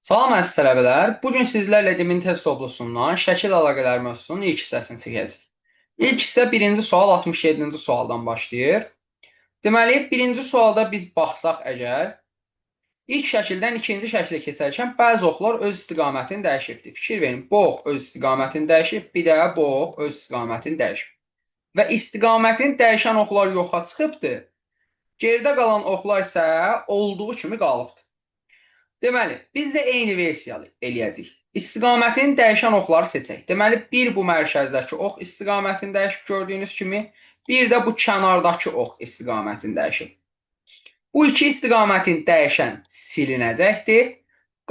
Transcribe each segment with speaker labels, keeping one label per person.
Speaker 1: Salam əziz tələbələr. Bugün sizlərlə Dimin test toplusundan şəkil əlaqələri mövzusunun ilk hissəsini çəkəcəyik. İlk hissə birinci sual 67-ci sualdan başlayır. Deməli, birinci sualda biz baxsaq əgər, ilk şəkildən ikinci şəklə keçərkən bəzi oxlar öz istiqamətini dəyişibdir. Fikir verin, bu ox öz istiqamətini dəyişib, bir də bu ox öz istiqamətini dəyişib. Və istiqamətini dəyişən oxlar yoxa çıxıbdır. Geridə qalan oxlar isə olduğu kimi qalıbdır. Deməli, biz də eyni versiyalı eləyəcəyik. İstiqamətini dəyişən oxları seçək. Deməli, bir bu mərkəzdəki ox istiqamətini dəyişib gördüyünüz kimi, bir də bu kənardakı ox istiqamətini dəyişib. Bu iki istiqamətin dəyişən silinəcəkdir.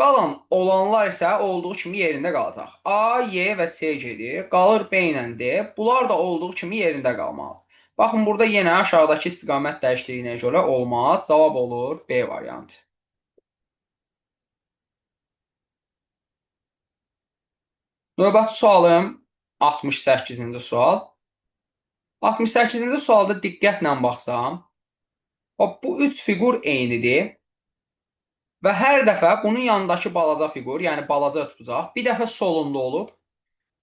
Speaker 1: Qalan olanlar isə olduğu kimi yerində qalacaq. A, Y və S gedir. Qalır B ilə D. Bunlar da olduğu kimi yerində qalmalıdır. Baxın, burada yenə aşağıdakı istiqamət dəyişdiyinə görə olmaz. Cavab olur B variantı. Növbəti sualım 68-ci sual. 68-ci sualda diqqətlə baxsam, bu üç fiqur eynidir və hər dəfə bunun yanındakı balaca fiqur, yəni balaca üçbucaq, bir dəfə solunda olub,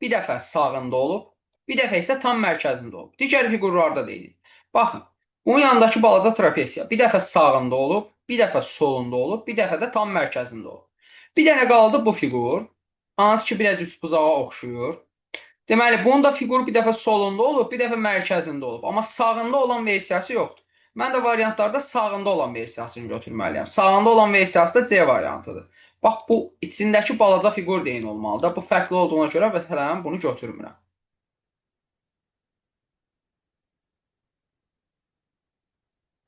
Speaker 1: bir dəfə sağında olub, bir dəfə isə tam mərkəzində olub. Digər fiqurlarda da eynidir. Baxın, bunun yanındakı balaca trapesiya bir dəfə sağında olub, bir dəfə solunda olub, bir dəfə də tam mərkəzində olub. Bir dənə qaldı bu fiqur, hansı ki biraz üçbucağa oxşuyur. Deməli, bunun da fiquru bir dəfə solunda olub, bir dəfə mərkəzində olub. Amma sağında olan versiyası yoxdur. Mən də variantlarda sağında olan versiyasını götürməliyəm. Sağında olan versiyası da C variantıdır. Bax, bu içindəki balaca fiqur deyin olmalıdır. Bu fərqli olduğuna görə məsələn bunu götürmürəm.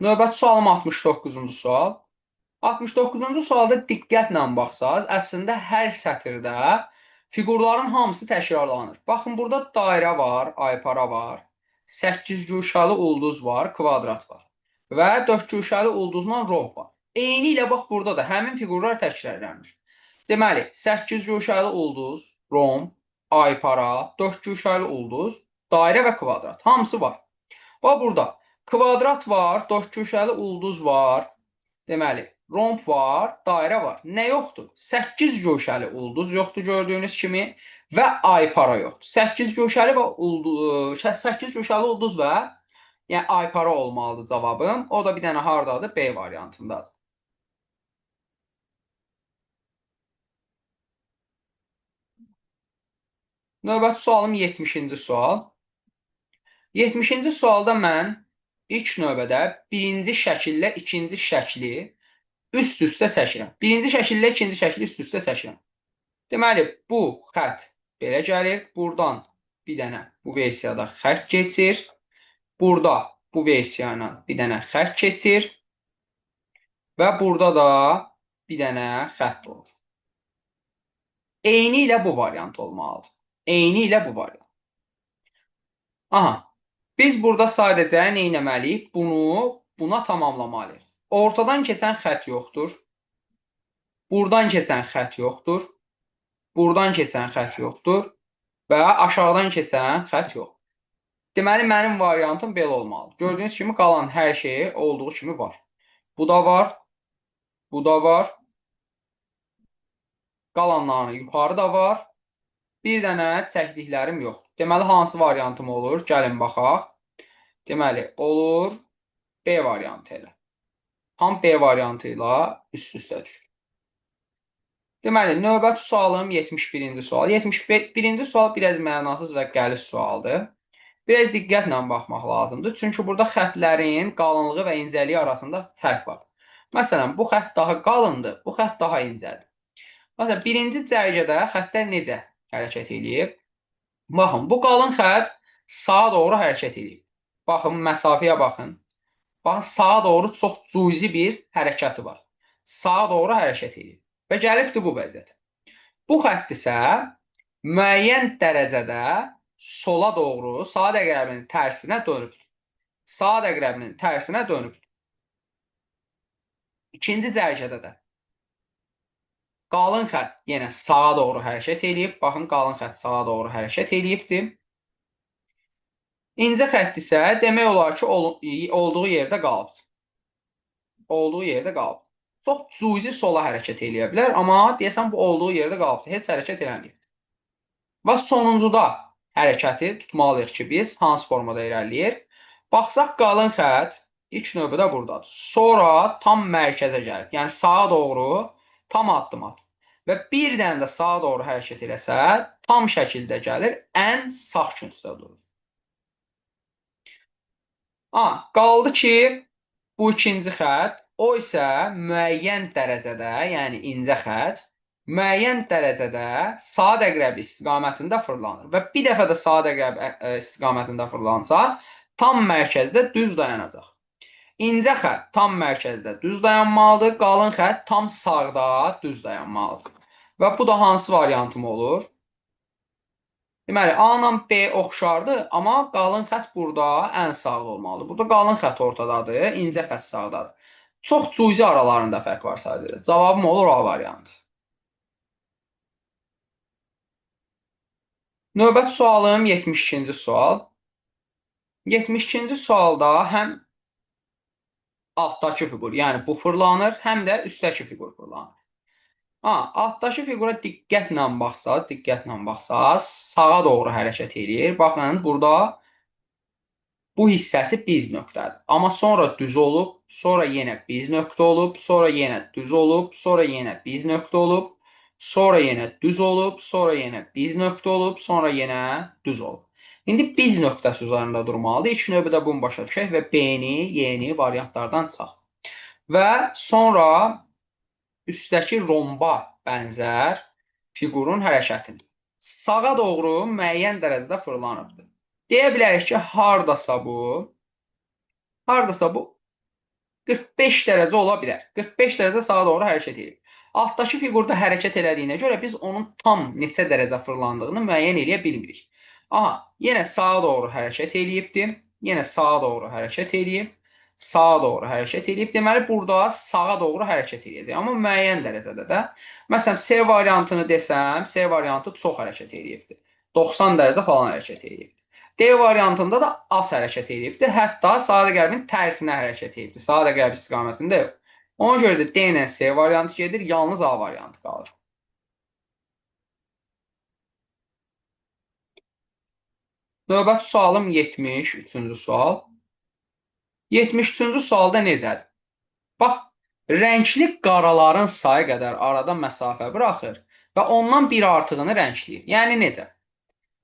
Speaker 1: Növbəti sualım 69-cu sual. 69-cu sualda diqqətlə baxsaz, əslində hər sətirdə fiqurların hamısı təkrarlanır. Baxın, burada dairə var, aypara var, 8-guşəli ulduz var, kvadrat var və 4-guşəli ulduzla romb var. Eyni ilə bax, burada da həmin fiqurlar təkrarlanır. Deməli, 8-guşəli ulduz, romb, aypara, 4-guşəli ulduz, dairə və kvadrat. Hamısı var. Bax, burada kvadrat var, 4-guşəli ulduz var, deməli, romb var, dairə var. Nə yoxdur? 8 guşəli ulduz yoxdur gördüyünüz kimi və aypara yoxdur. 8 guşəli və 8 guşəli ulduz və yəni aypara olmalıdır cavabım. O da bir dənə hardadır? B variantındadır. Növbəti sualım 70-ci sual. 70-ci sualda mən ilk növbədə birinci şəkillə ikinci şəkli üst-üstə çəkirəm. Birinci şəkillə ikinci şəkli üst-üstə çəkirəm. Deməli, bu xətt belə gəlir. Buradan bir dənə bu versiyada xətt keçir. Burada bu versiya ilə bir dənə xətt keçir. Və burada da bir dənə xətt olur. Eyni ilə bu variant olmalıdır. Eyni ilə bu variant. Aha. Biz burada sadəcə nə etməliyik? Buna tamamlamalıyıq. Ortadan keçən xətt yoxdur. Buradan keçən xətt yoxdur. Buradan keçən xətt yoxdur. Və aşağıdan keçən xətt yox. Deməli, mənim variantım belə olmalıdır. Gördüyünüz kimi qalan hər şey olduğu kimi var. Bu da var. Bu da var. Qalanlarının yuxarı da var. Bir dənə çəkdiklərim yoxdur. Deməli, hansı variantım olur? Gəlin baxaq. Deməli, olur B variantı ilə. Tam B variantı ilə üst-üstə düşür. Deməli, növbəti sualım 71-ci sual. 71-ci sual biraz mənasız və qəliz sualdır. Biraz diqqətlə baxmaq lazımdır. Çünki burada xəttlərin qalınlığı və incəliyi arasında fərq var. Məsələn, bu xətt daha qalındır, bu xətt daha incədir. Məsələn, birinci cərgədə xəttlər necə hərəkət edib? Baxın, bu qalın xətt sağa doğru hərəkət edib. Baxın, məsafəyə baxın. Baxın, sağa doğru çox cüzi bir hərəkəti var. Sağa doğru hərəkət edib. Və gəlibdir bu vəziyyətə. Bu xətt isə müəyyən dərəcədə sola doğru saat əqrəbinin tərsinə dönüb. Saat əqrəbinin tərsinə dönüb. İkinci cərgədə də qalın xətt yenə sağa doğru hərəkət edib. Baxın, qalın xətt sağa doğru hərəkət edibdir. İncə xətt isə demək olar ki, olduğu yerdə qalıb. Olduğu yerdə qalıb. çox cüzi sola hərəkət eləyə bilər, amma deyəsən bu olduğu yerdə qalıbdır, heç hərəkət eləməyib. Və sonuncuda hərəkəti tutmalıyıq ki, biz hansı formada irəliləyir? Baxsaq qalın xətt ilk növbədə buradadır. Sonra tam mərkəzə gəlir. Yəni sağa doğru tam addım at. Və bir dənə də sağa doğru hərəkət eləsə, tam şəkildə gəlir, ən sağ küncdə durur. Qaldı ki, bu ikinci xətt, o isə müəyyən dərəcədə, yəni incə xətt, müəyyən dərəcədə saat əqrəbi istiqamətində fırlanır. Və bir dəfə də saat əqrəbi istiqamətində fırlansa, tam mərkəzdə düz dayanacaq. İncə xətt tam mərkəzdə düz dayanmalıdır, qalın xətt tam sağda düz dayanmalıdır. Və bu da hansı variantım olur? Deməli, A ilə B oxşardır, amma qalın xətt burada ən sağda olmalıdır. Burada qalın xətt ortadadır, incə xətt sağdadır. Çox cüzi aralarında fərq var sadəcə. Cavabım olur A variantı. Növbəti sualım 72-ci sual. 72-ci sualda həm altdakı fiqur, yəni bu fırlanır, həm də üstdəki fiqur fırlanır. Altdakı fiqura diqqətlə baxsaz, sağa doğru hərəkət edir. Baxın, burada bu hissəsi biz nöqtədir. Amma sonra düz olub, sonra yenə biz nöqtə olub, sonra yenə düz olub, sonra yenə biz nöqtə olub, sonra yenə düz olub, sonra yenə biz nöqtə olub, sonra yenə düz olub. İndi biz nöqtəsi üzərində durmalıdır. İlk növbədə bunu başa düşək və B-ni, Y-ni variantlardan çıxaq. Və sonra üstdəki romba bənzər fiqurun hərəkətini. Sağa doğru müəyyən dərəcədə fırlanıbdır. Deyə bilərik ki, hardasa bu 45 dərəcə ola bilər. 45 dərəcə sağa doğru hərəkət edir. Altdakı fiqurda hərəkət elədiyinə görə biz onun tam neçə dərəcə fırlandığını müəyyən eləyə bilmirik. Yenə sağa doğru hərəkət eləyibdir. Yenə sağa doğru hərəkət eləyib. Sağa doğru hərəkət eləyib. Deməli, burada sağa doğru hərəkət eləyəcək. Amma müəyyən dərəcədə də. Məsələn, C variantını desəm, C variantı çox hərəkət eləyibdir. 90 dərəcə falan hərəkət eləyibdir. D variantında da az hərəkət edibdir. Hətta saat əqrəbin tərsinə hərəkət edibdir. Saat əqrəbi istiqamətində yox. Ona görə də D ilə C variantı gedir, yalnız A variantı qalır. Növbəti sualım 73-cü sual. 73-cü sualda necədir? Bax, rəngli qaraların sayı qədər arada məsafə buraxır və ondan bir artığını rəngləyir. Yəni necə?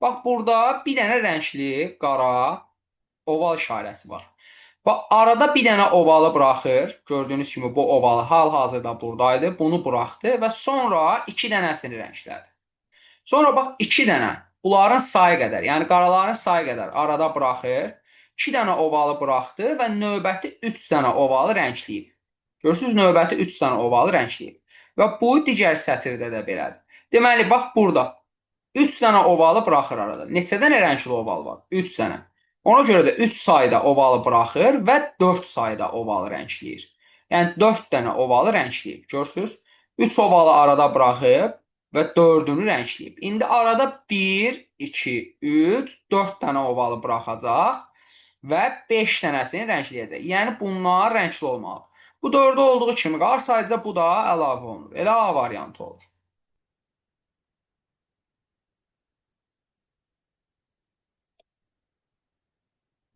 Speaker 1: Bax, burada bir dənə rəngli qara oval işarəsi var. Bax, arada bir dənə ovalı buraxır. Gördüyünüz kimi bu ovalı hal-hazırda buradaydı. Bunu buraxdı və sonra iki dənəsini rənglədi. Sonra bax, iki dənə bunların sayı qədər, yəni qaraların sayı qədər arada buraxır. 2 dənə ovalı buraxdı və növbəti 3 dənə ovalı rəngləyib. Görürsünüz, növbəti 3 dənə ovalı rəngləyib. Və bu digər sətirdə də belədir. Deməli, bax burada 3 dənə ovalı buraxır arada. Neçə dənə rəngli oval var? 3 dənə. Ona görə də 3 sayda ovalı buraxır və 4 sayda ovalı rəngləyir. Yəni 4 dənə ovalı rəngləyib. Görürsünüz? 3 ovalı arada buraxıb və 4-ünü rəngləyib. İndi arada 1, 2, 3, 4 dənə ovalı buraxacaq və 5 dənəsini rəngləyəcək. Yəni bunlar rəngli olmalıdır. Bu 4-də olduğu kimi qalır, sadəcə bu da əlavə olunur. Elə A variantı olur.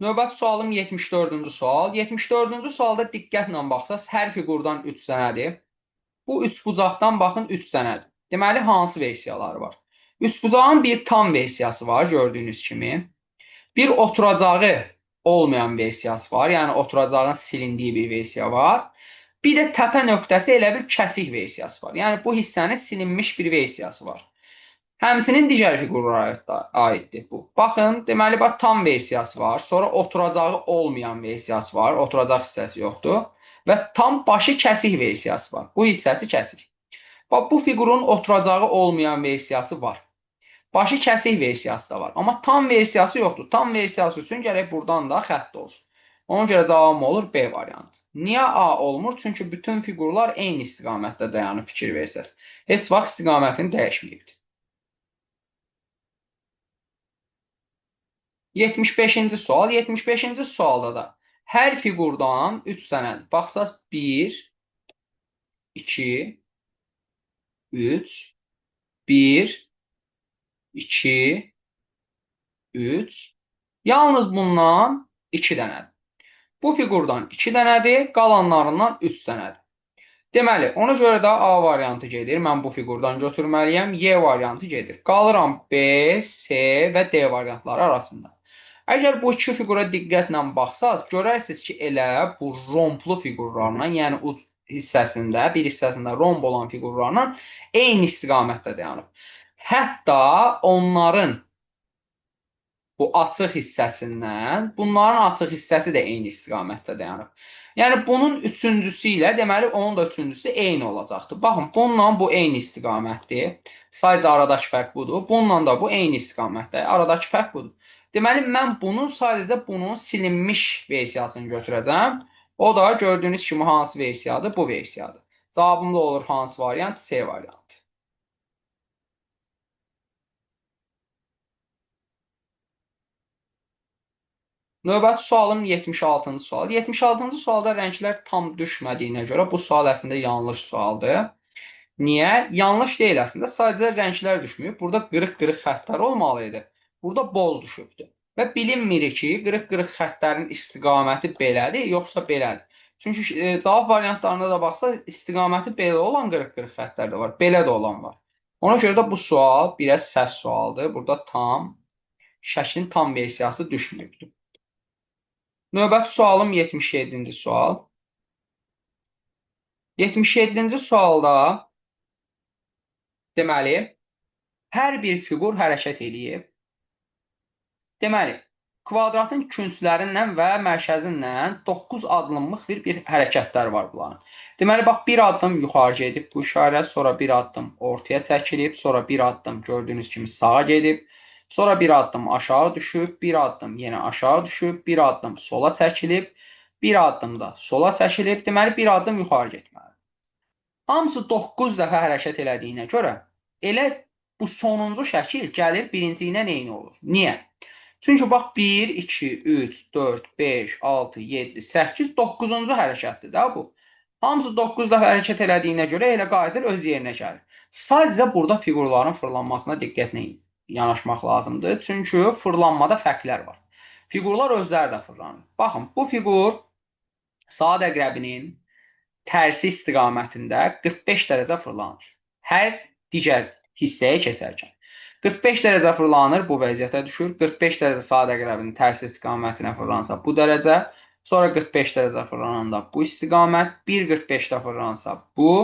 Speaker 1: Növbəti sualım 74-cü sual. 74-cü sualda diqqətlə baxsaq, hər fiqurdan 3 dənədir. Bu üçbucaqdan baxın 3 dənədir. Deməli, hansı versiyaları var? Üçbucağın bir tam versiyası var, gördüyünüz kimi. Bir oturacağı olmayan versiyası var. Yəni, oturacağın silindiyi bir versiya var. Bir də təpə nöqtəsi elə bir kəsik versiyası var. Yəni, bu hissənin silinmiş bir versiyası var. Həmçinin digər fiqurlara aiddir bu. Baxın, deməli, bax, tam versiyası var. Sonra oturacağı olmayan versiyası var. Oturacaq hissəsi yoxdur. Və tam başı kəsik versiyası var. Bu hissəsi kəsik. Bax, bu fiqurun oturacağı olmayan versiyası var. Başı kəsik versiyası da var. Amma tam versiyası yoxdur. Tam versiyası üçün gərək buradan da xətt olsun. Ona görə cavabım olur B variantı. Niyə A olmur? Çünki bütün fiqurlar eyni istiqamətdə dayanıb fikir versəz. Heç vaxt istiqamətini dəyişməyibdir. 75-ci sual. 75-ci sualda da hər fiqurdan 3 dənədir. Baxsaq 1, 2, 3, 1, 2, 3. Yalnız bundan 2 dənədir. Bu fiqurdan 2 dənədir, qalanlarından 3 dənədir. Deməli, ona görə də A variantı gedir. Mən bu fiqurdan götürməliyəm. Y variantı gedir. Qalıram B, C və D variantları arasında. Əgər bu iki fiqura diqqətlə baxsaz, görərsiniz ki, elə bu romblu fiqurlarla, yəni uc hissəsində, bir hissəsində romb olan fiqurlarla eyni istiqamətdə dayanıb. Hətta onların bu açıq hissəsindən, bunların açıq hissəsi də eyni istiqamətdə dayanıb. Yəni, bunun üçüncüsü ilə, deməli, onun da üçüncüsü eyni olacaqdır. Baxın, bununla bu eyni istiqamətdir. Sadəcə aradakı fərq budur. Bununla da bu eyni istiqamətdir. Aradakı fərq budur. Deməli, mən bunun sadəcə bunun silinmiş versiyasını götürəcəm. O da gördüyünüz kimi hansı versiyadır? Bu versiyadır. Cavabım da olur hansı variant? C variantı. Növbəti sualım 76-cı sual. 76-cı sualda rənglər tam düşmədiyinə görə bu sual əslində yanlış sualdır. Niyə? Yanlış deyil əslində. Sadəcə rənglər düşməyib. Burada qırıq-qırıq xəttlər olmalı idi. Burada boz düşübdür. Və bilinmir ki, qırıq-qırıq xəttlərin istiqaməti belədir, yoxsa belədir. Çünki cavab variantlarına da baxsa, istiqaməti belə olan qırıq-qırıq xəttlər də var, belə də olan var. Ona görə də bu sual biraz səhv sualdır. Burada şəklin tam versiyası düşməyibdir. Növbəti sualım 77-ci sual. 77-ci sualda deməli, hər bir fiqur hərəkət eləyib. Deməli, kvadratın künclərindən və mərkəzindən 9 addımlıq bir hərəkətlər var bunların. Deməli, bax, bir addım yuxarı gedib bu işarə, sonra bir addım ortaya çəkilib, sonra bir addım gördüyünüz kimi sağa gedib, sonra bir addım aşağı düşüb, bir addım yenə aşağı düşüb, bir addım sola çəkilib, bir addım da sola çəkilib, deməli, bir addım yuxarı getməlidir. Hamısı 9 dəfə hərəkət elədiyinə görə, elə bu sonuncu şəkil gəlir birinci ilə eyni olur. Niyə? Çünki bax, 1, 2, 3, 4, 5, 6, 7, 8, 9-cu hərəkətdir də bu. Hamısı 9 dəfə hərəkət elədiyinə görə elə qayıdır, öz yerinə gəlir. Sadəcə burada fiqurların fırlanmasına diqqətlə yanaşmaq lazımdır. Çünki fırlanmada fərqlər var. Fiqurlar özləri də fırlanır. Baxın, bu fiqur saat əqrəbinin tərsi istiqamətində 45 dərəcə fırlanır. Hər digər hissəyə keçərkən. 45 dərəcə fırlanır, bu vəziyyətə düşür. 45 dərəcə saat əqrəbinin tərsi istiqamətinə fırlansa bu dərəcə. Sonra 45 dərəcə fırlananda bu istiqamət. 1.45-də fırlansa bu.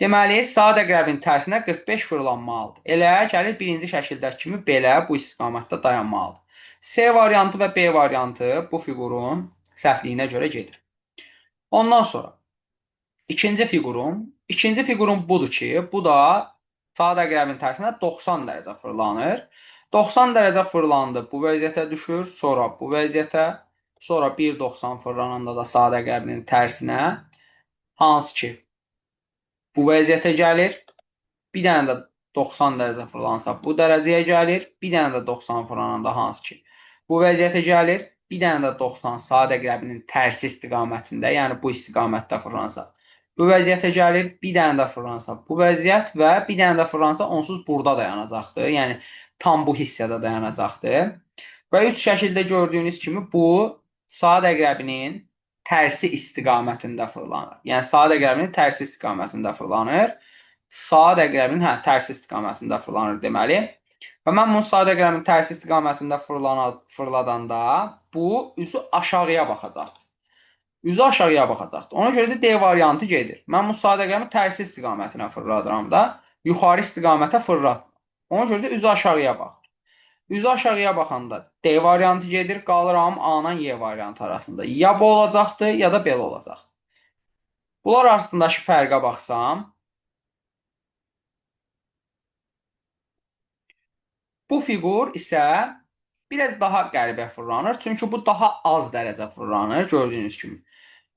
Speaker 1: Deməli, saat əqrəbinin tərsinə 45 fırlanmalıdır. Elə gəlir birinci şəkildəki kimi belə bu istiqamətdə dayanmalıdır. C variantı və B variantı bu fiqurun səhvliyinə görə gedir. Ondan sonra İkinci fiqurum budur ki, bu da saat əqrəbinin tərsinə 90 dərəcə fırlanır. 90 dərəcə fırlandı, bu vəziyyətə düşür, sonra bu vəziyyətə, sonra 1.90 fırlananda da saat əqrəbinin tərsinə, hansı ki, bu vəziyyətə gəlir. Bir dənə də 90 dərəcə fırlansa bu dərəcəyə gəlir. Bir dənə də 90 fırlananda hansı ki, bu vəziyyətə gəlir. Bir dənə də 90 saat əqrəbinin tərsi istiqamətində, yəni bu istiqamətdə fırlansa bu vəziyyətə gəlir, bir dənə də fırlansa bu vəziyyət və bir dənə də fırlansa onsuz burada dayanacaqdır. Yəni, tam bu hissədə dayanacaqdır. Və üç şəkildə gördüyünüz kimi bu saat əqrəbinin tərsi istiqamətində fırlanır. Yəni, saat əqrəbinin tərsi istiqamətində fırlanır. Saat əqrəbinin tərsi istiqamətində fırlanır deməli. Və mən bunu saat əqrəbinin tərsi istiqamətində fırladanda bu üzü aşağıya baxacaqdır. Üzü aşağıya baxacaqdır. Ona görə də D variantı gedir. Mən bu saat əqrəbini tərsi istiqamətinə fırladıram da, yuxarı istiqamətə fırlatmıram. Ona görə də üzü aşağıya baxır. Üzü aşağıya baxanda D variantı gedir, qalıram A-la Y variantı arasında. Ya bu olacaqdır, ya da belə olacaqdır. Bunlar arasındakı fərqə baxsam, bu fiqur isə biraz daha qəribə fırlanır. Çünki bu daha az dərəcə fırlanır, gördüyünüz kimi.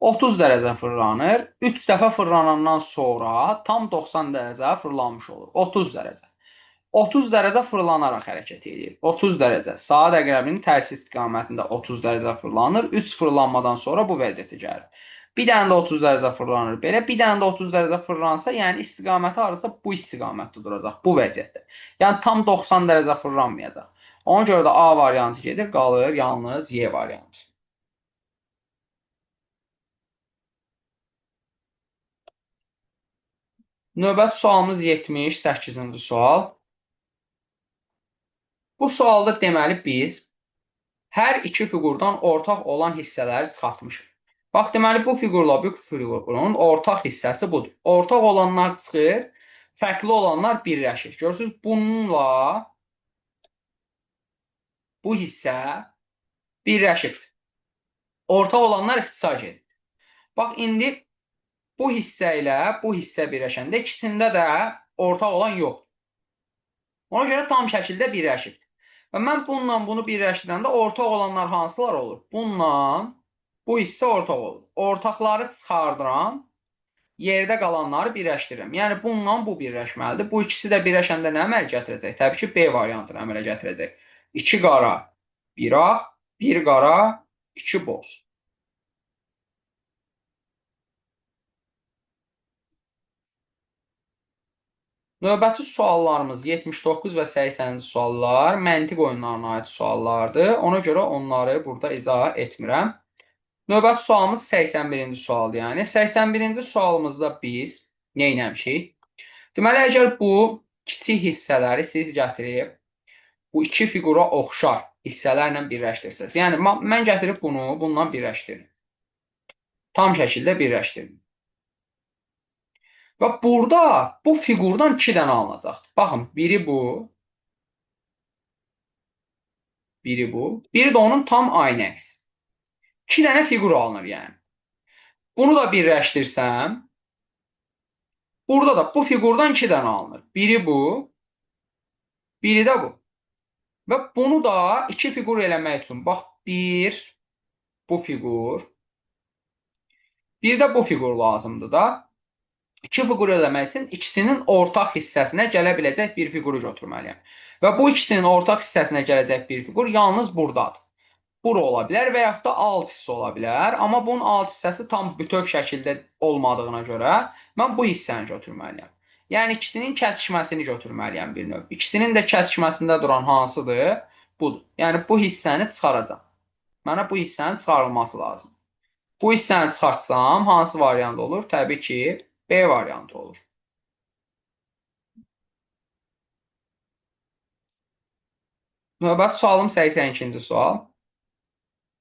Speaker 1: 30 dərəcə fırlanır. 3 dəfə fırlanandan sonra tam 90 dərəcə fırlanmış olur. 30 dərəcə. 30 dərəcə fırlanaraq hərəkət edir. 30 dərəcə. Saat əqrəbinin tərsi istiqamətində 30 dərəcə fırlanır. 3 fırlanmadan sonra bu vəziyyətə gəlir. Bir dənə də 30 dərəcə fırlanır. Belə bir dənə də 30 dərəcə fırlansa, yəni istiqaməti harasa bu istiqamətdə duracaq, bu vəziyyətdə. Yəni tam 90 dərəcə fırlanmayacaq. Ona görə də A variantı gedir, qalır yalnız Y variantı. Növbəti sualımız 78-ci sual. Bu sualda deməli biz hər iki fiqurdan ortaq olan hissələri çıxartmışıq. Bax, deməli bu fiqurla bu fiqurun ortaq hissəsi budur. Ortaq olanlar çıxır, fərqli olanlar birləşir. Görürsünüz, bununla bu hissə birləşibdir. Ortaq olanlar ixtisar gedir. Bax, indi bu hissə ilə bu hissə birləşəndə ikisində də ortaq olan yoxdur. Ona görə tam şəkildə birləşibdir. Və mən bununla bunu birləşdirəndə ortaq olanlar hansılar olur? Bununla bu hissə ortaq olur. Ortaqları çıxardıram, yerdə qalanları birləşdirirəm. Yəni bununla bu birləşməlidir. Bu ikisi də birləşəndə nə əmələ gətirəcək? Təbii ki, B variantını əmələ gətirəcək. 2 qara, 1 ağ, 1 qara, 2 boz. Növbəti suallarımız 79 və 80-ci suallar məntiq oyunlarına aid suallardır. Ona görə onları burada izah etmirəm. Növbəti sualımız 81-ci sualdır. Yəni 81-ci sualımızda biz nə etmişik? Deməli, əgər bu kiçik hissələri siz gətirib bu iki fiqura oxşar hissələrlə birləşdirsəz. Yəni mən gətirib bunu bununla birləşdirin. Tam şəkildə birləşdirin. Və burada bu fiqurdan 2 dənə alınacaqdır. Baxın, biri bu, biri bu, biri də onun tam aynı əksi. 2 dənə fiqur alınır yəni. Bunu da birləşdirsəm, burada da bu fiqurdan 2 dənə alınır. Biri bu, biri də bu. Və bunu da 2 fiqur eləmək üçün, bax, bir bu fiqur, bir də bu fiqur lazımdır da. 2 fiqur eləmək üçün ikisinin ortaq hissəsinə gələ biləcək bir fiquru götürməliyəm. Və bu ikisinin ortaq hissəsinə gələcək bir fiqur yalnız buradadır. Bura ola bilər və yaxud da alt hissə ola bilər. Amma bunun alt hissəsi tam bütöv şəkildə olmadığına görə mən bu hissəni götürməliyəm. Yəni ikisinin kəsişməsini götürməliyəm bir növ. İkisinin də kəsişməsində duran hansıdır? Budur. Yəni bu hissəni çıxaracam. Mənə bu hissənin çıxarılması lazım. Bu hissəni çıxartsam hansı variant olur? Təbii ki, B variantı olur. Növbəti sualım 82-ci sual.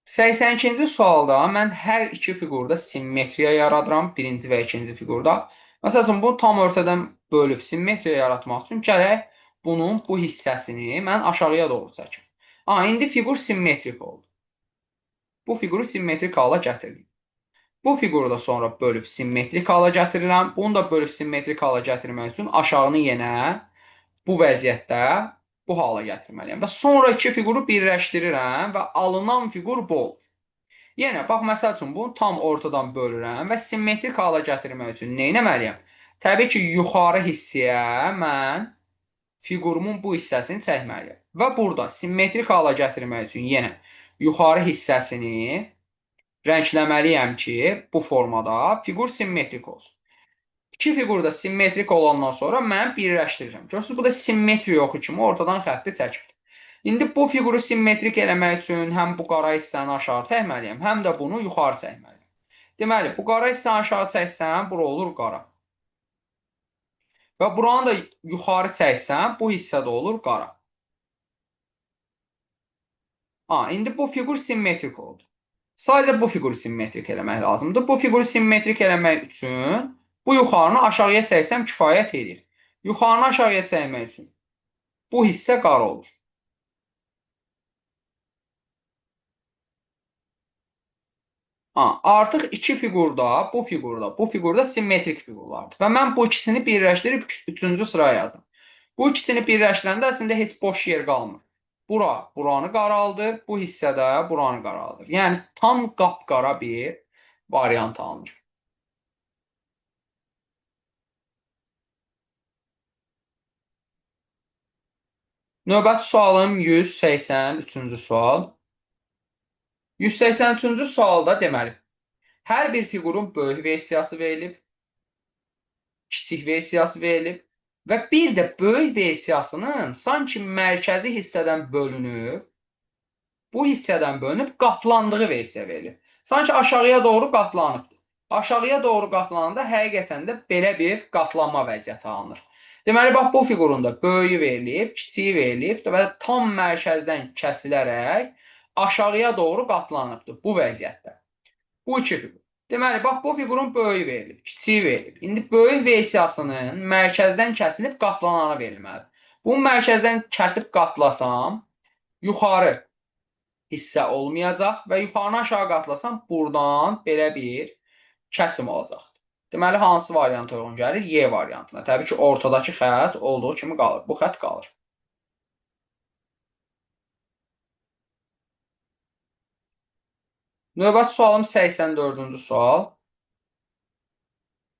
Speaker 1: 82-ci sualda mən hər iki fiqurda simmetriya yaradıram, birinci və ikinci fiqurda. Məsələn, bu tam ortadan bölüb simmetriya yaratmaq üçün gərək bunun bu hissəsini mən aşağıya doğru çəkim. İndi fiqur simmetrik oldu. Bu fiquru simmetrik hala gətirdim. Bu fiquru da sonra bölüb simmetrik hala gətirirəm. Bunu da bölüb simmetrik hala gətirmək üçün aşağını yenə bu vəziyyətdə bu hala gətirməliyəm. Və sonra iki fiquru birləşdirirəm və alınan fiqur bu olur. Yenə, bax, məsəl üçün, bunu tam ortadan bölürəm və simmetrik hala gətirmək üçün nə etməliyəm? Təbii ki, yuxarı hissəyə mən fiqurumun bu hissəsini çəkməliyəm. Və burada simmetrik hala gətirmək üçün yenə yuxarı hissəsini rəngləməliyəm ki, bu formada fiqur simmetrik olsun. İki fiqur da simmetrik olandan sonra mən birləşdirirəm. Görürsünüz, bu da simmetriya oxu kimi ortadan xətti çəkir. İndi bu fiquru simmetrik eləmək üçün həm bu qara hissəni aşağı çəkməliyəm, həm də bunu yuxarı çəkməliyəm. Deməli, bu qara hissəni aşağı çəksəm, bura olur qara. Və buranı da yuxarı çəksəm, bu hissədə olur qara. İndi bu fiqur simmetrik oldu. Sadəcə bu fiquru simmetrik eləmək lazımdır. Bu fiquru simmetrik eləmək üçün bu yuxarını aşağıya çəksəm kifayət edir. Yuxarını aşağıya çəkmək üçün bu hissə qara olur. Artıq iki fiqurda, bu fiqurda simmetrik fiqurlardır. Və mən bu ikisini birləşdirib üçüncü sıraya yazdım. Bu ikisini birləşdirəndə əslində heç boş yer qalmır. Bura buranı qaraldır, bu hissədə buranı qaraldır. Yəni tam qapqara bir variant alınır. Növbəti sualım 183-cü sual. 183-cü sualda deməli, Hər bir fiqurun böyük versiyası verilib, kiçik versiyası verilib və bir də böyük versiyasının sanki mərkəzi hissədən bölünüb, bu hissədən bölünüb qatlandığı versiya verilib. Sanki aşağıya doğru qatlanıbdır. Aşağıya doğru qatlananda həqiqətən də belə bir qatlanma vəziyyəti alınır. Deməli, bax, bu fiqurun da böyüyü verilib, kiçiyi verilib və tam mərkəzdən kəsilərək aşağıya doğru qatlanıbdır bu vəziyyətdə. Bu iki fiqur. Deməli, bax, bu fiqurun böyüyü verilib, kiçiyi verilib. İndi böyük versiyasının mərkəzdən kəsilib qatlananı verilməlidir. Bunu mərkəzdən kəsib qatlasam, yuxarı hissə olmayacaq və yuxarını aşağı qatlasam, buradan belə bir kəsim olacaqdır. Deməli, hansı variant uyğun gəlir? Y variantına. Təbii ki, ortadakı xətt olduğu kimi qalır. Bu xətt qalır. Növbəti sualım 84-cü sual.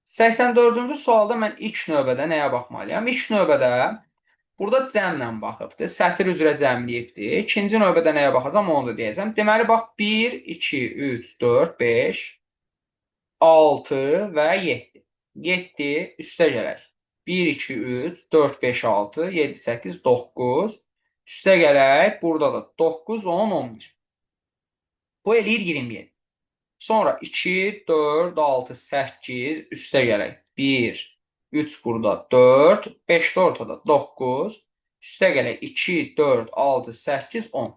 Speaker 1: 84-cü sualda mən ilk növbədə nəyə baxmalıyam? İlk növbədə burada cəmlə baxıbdır. Sətir üzrə cəmləyibdir. İkinci növbədə nəyə baxacam, onu da deyəcəm. Deməli, bax, 1, 2, 3, 4, 5, 6 və 7. 7 üstə gələk. 1, 2, 3, 4, 5, 6, 7, 8, 9. Üstə gələk. Burada da 9, 10, 11. Bu eləyir 27. Sonra 2, 4, 6, 8 üstə gələk. 1, 3 burada 4, 5 də ortada 9. Üstə gələk 2, 4, 6, 8, 10.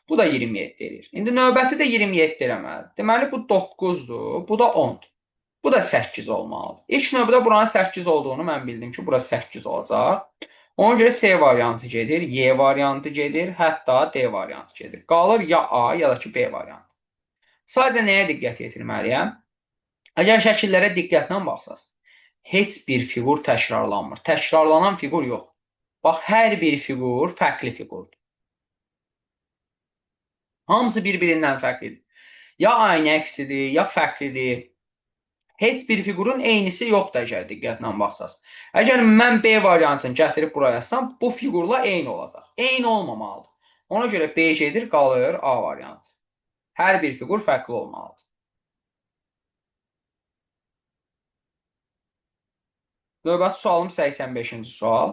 Speaker 1: Bu da 27 eləyir. İndi növbəti də 27 eləməlidir. Deməli, bu 9-dur, bu da 10-dur. Bu da 8 olmalıdır. İlk növbədə buranın 8 olduğunu mən bildim ki, burası 8 olacaq. Ona görə C variantı gedir, Y variantı gedir, hətta D variantı gedir. Qalır ya A, ya da ki B variantı. Sadəcə nəyə diqqət yetirməliyəm? Əgər şəkillərə diqqətlə baxsaq, heç bir fiqur təkrarlanmır. Təkrarlanan fiqur yox. Bax, hər bir fiqur fərqli fiqurdur. Hamısı bir-birindən fərqlidir. Ya aynı əksidir, ya fərqlidir. Heç bir fiqurun eynisi yoxdur, əgər diqqətlə baxsaq. Əgər mən B variantını gətirib buraya yazsam, bu fiqurla eyni olacaq. Eyni olmamalıdır. Ona görə B gedir, qalır A variantı. Hər bir fiqur fərqli olmalıdır. Növbəti sualım 85-ci sual.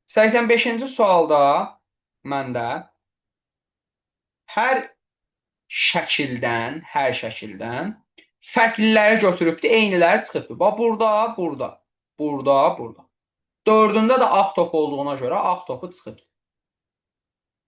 Speaker 1: 85-ci sualda məndə hər şəkildən fərqliləri götürübdür, eyniləri çıxıbdır. Bax, burada. Dördündə də ağ top olduğuna görə ağ topu çıxıbdır.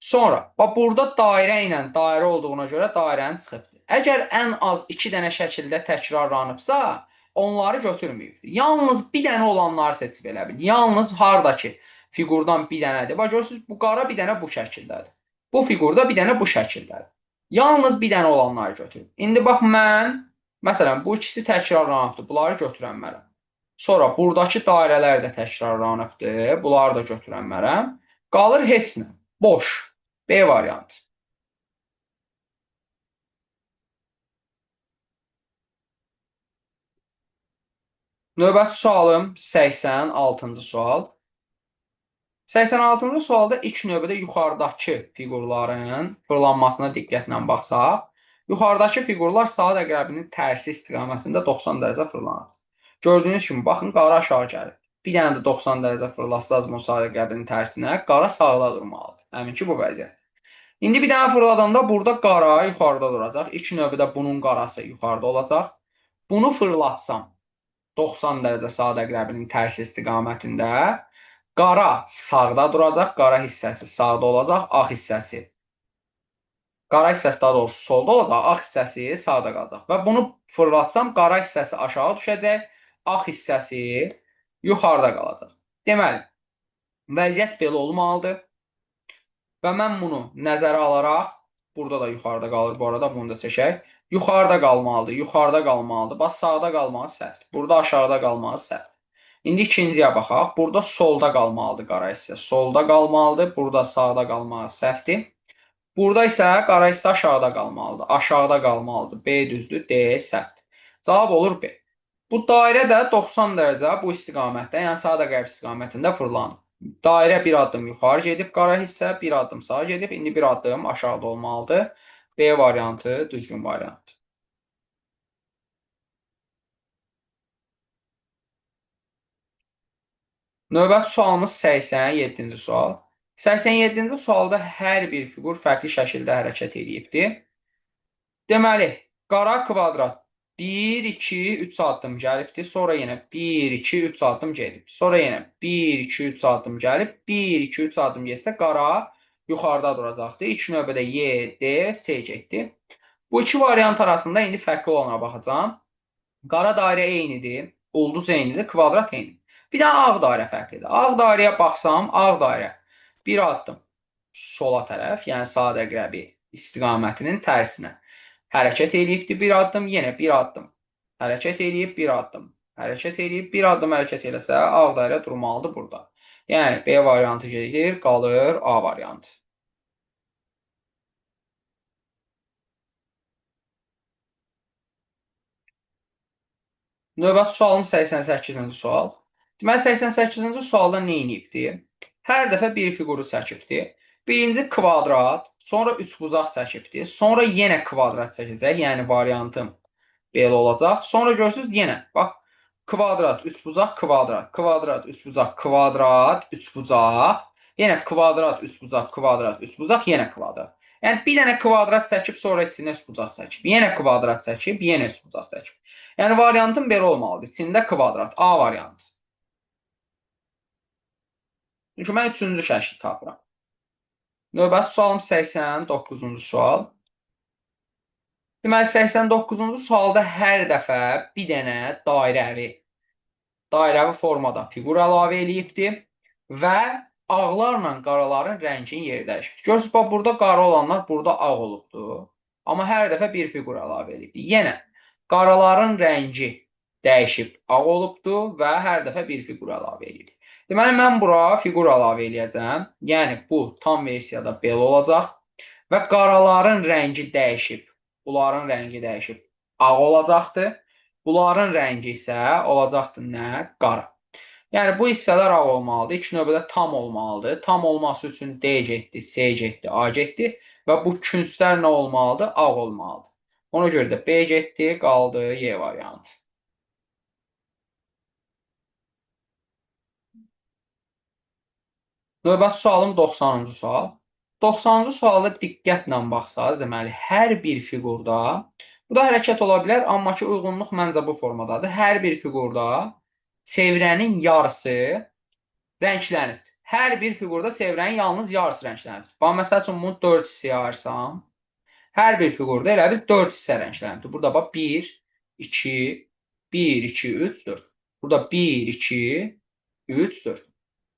Speaker 1: Sonra, bax, burada dairə ilə dairə olduğuna görə dairəni çıxıbdır. Əgər ən az 2 dənə şəkildə təkrarlanıbsa, onları götürməyibdir. Yalnız bir dənə olanları seçib elə bil. Yalnız haradakı fiqurdan bir dənədir. Bax, görürsünüz, bu qara bir dənə bu şəkildədir. Bu fiqurda bir dənə bu şəkildədir. Yalnız bir dənə olanları götürüb. İndi bax, mən, məsələn, bu ikisi təkrarlanıbdır. Bunları götürənmərəm. Sonra, buradakı dairələr də təkrarlanıbdır. Bunları da götürənmərəm. Qalır heç nə. Boş. B variantı. Növbəti sualım 86-cı sual. 86-cı sualda ilk növbədə yuxarıdakı fiqurların fırlanmasına diqqətlə baxsaq, yuxarıdakı fiqurlar saat əqrəbinin tərsi istiqamətində 90 dərəcə fırlanır. Gördüyünüz kimi, baxın, qara aşağı gəlir. Bir dənə də 90 dərəcə fırlatsaz bu saat əqrəbinin tərsinə, qara sağda durmalıdır. Həminki bu vəziyyət. İndi bir dənə fırladanda burada qara yuxarıda duracaq. İlk növbədə bunun qarası yuxarıda olacaq. Bunu fırlatsam 90 dərəcə saat əqrəbinin tərsi istiqamətində, qara sağda duracaq, qara hissəsi sağda olacaq, ağ hissəsi. Qara hissəsi daha doğrusu solda olacaq, ağ hissəsi sağda qalacaq. Və bunu fırlatsam, qara hissəsi aşağı düşəcək, ağ hissəsi yuxarıda qalacaq. Deməli, vəziyyət belə olmalıdır. Və mən bunu nəzərə alaraq, burada da yuxarıda qalır, bu arada bunu da seçək. Yuxarıda qalmalıdır. Bax, sağda qalmalı səhvdir. Burada aşağıda qalmalı səhvdir. İndi ikinciyə baxaq. Burada solda qalmalıdır qara hissə. Solda qalmalıdır. Burada sağda qalmalı səhvdir. Burada isə qara hissə aşağıda qalmalıdır. Aşağıda qalmalıdır. B düzdür, D səhvdir. Cavab olur B. Bu dairə də 90 dərəcə bu istiqamətdə, yəni saat əqrəb istiqamətində fırlanır. Dairə bir addım yuxarı gedib, qara hissə bir addım sağa gedib, indi bir addım aşağıda olmalıdır. B variantı düzgün variantdır. Növbəti sualımız 87-ci sual. 87-ci sualda hər bir fiqur fərqli şəkildə hərəkət edibdir. Deməli, qara kvadrat 1, 2, 3 addım gəlibdir. Sonra yenə 1, 2, 3 addım gedib. Sonra yenə 1, 2, 3 addım gəlib. 1, 2, 3 addım getsə qara yuxarıda duracaqdır. İlk növbədə Y, D, S getdi. Bu iki variant arasında indi fərqli olana baxacağım. Qara dairə eynidir, ulduz eynidir, kvadrat eynidir. Bir də ağ dairə fərqlidir. Ağ dairəyə baxsam, ağ dairə bir addım sola tərəf, yəni saat əqrəbi istiqamətinin tərsinə hərəkət eləyibdir bir addım, yenə bir addım hərəkət eləyib, bir addım hərəkət eləyib, bir addım hərəkət eləsə, ağ dairə durmalıdır burada. Yəni B variantı gedir, qalır A variantı. Növbəti sualım 88-ci sual. Deməli, 88-ci sualda nə edibdir? Hər dəfə bir fiquru çəkibdir. Birinci kvadrat, sonra üçbucaq çəkibdir. Sonra yenə kvadrat çəkəcək, yəni variantım belə olacaq. Sonra görürsünüz yenə, bax, kvadrat, üçbucaq, kvadrat, kvadrat, üçbucaq, kvadrat, üçbucaq. Yenə kvadrat, üçbucaq, kvadrat, üçbucaq, yenə kvadrat. Yəni bir dənə kvadrat çəkib, sonra içinə üçbucaq çəkib. Yenə kvadrat çəkib, yenə üçbucaq çəkib. Yəni variantım belə olmalıdır. İçində kvadrat, A variantı. Çünki mən üçüncü şəkil tapıram. Növbəti sualım 89-cu sual. Deməli, 89-cu sualda hər dəfə bir dənə dairəvi formada fiqur əlavə eləyibdir və ağlarla qaraların rənginin yeri dəyişibdir. Görürsünüz, bax, burada qara olanlar burada ağ olubdur. Amma hər dəfə bir fiqur əlavə eləyibdir. Yenə qaraların rəngi dəyişib ağ olubdur və hər dəfə bir fiqur əlavə eləyib. Deməli, mən bura fiqur əlavə eləyəcəm. Yəni, bu tam versiyada belə olacaq və qaraların rəngi dəyişib, bunların rəngi dəyişib ağ olacaqdır. Bunların rəngi isə olacaqdır nə? Qara. Yəni, bu hissələr ağ olmalıdır. İlk növbədə tam olmalıdır. Tam olması üçün D getdi, S getdi, A getdi və bu künclər nə olmalıdır? Ağ olmalıdır. Ona görə də B getdi, qaldı Y variantı. Növbəti sualım 90-cı sual. 90-cı sualda diqqətlə baxsaq, deməli, hər bir fiqurda, bu da hərəkət ola bilər, amma ki, uyğunluq məncə bu formadadır. Hər bir fiqurda çevrənin yarısı rənglənib. Hər bir fiqurda çevrənin yalnız yarısı rənglənib. Bax, məsəl üçün, bunu 4 hissəyə ayırsam, hər bir fiqurda elə bir 4 hissə rənglənibdir. Burada bax 1, 2, 1, 2, 3, 4. Burada 1, 2, 3, 4.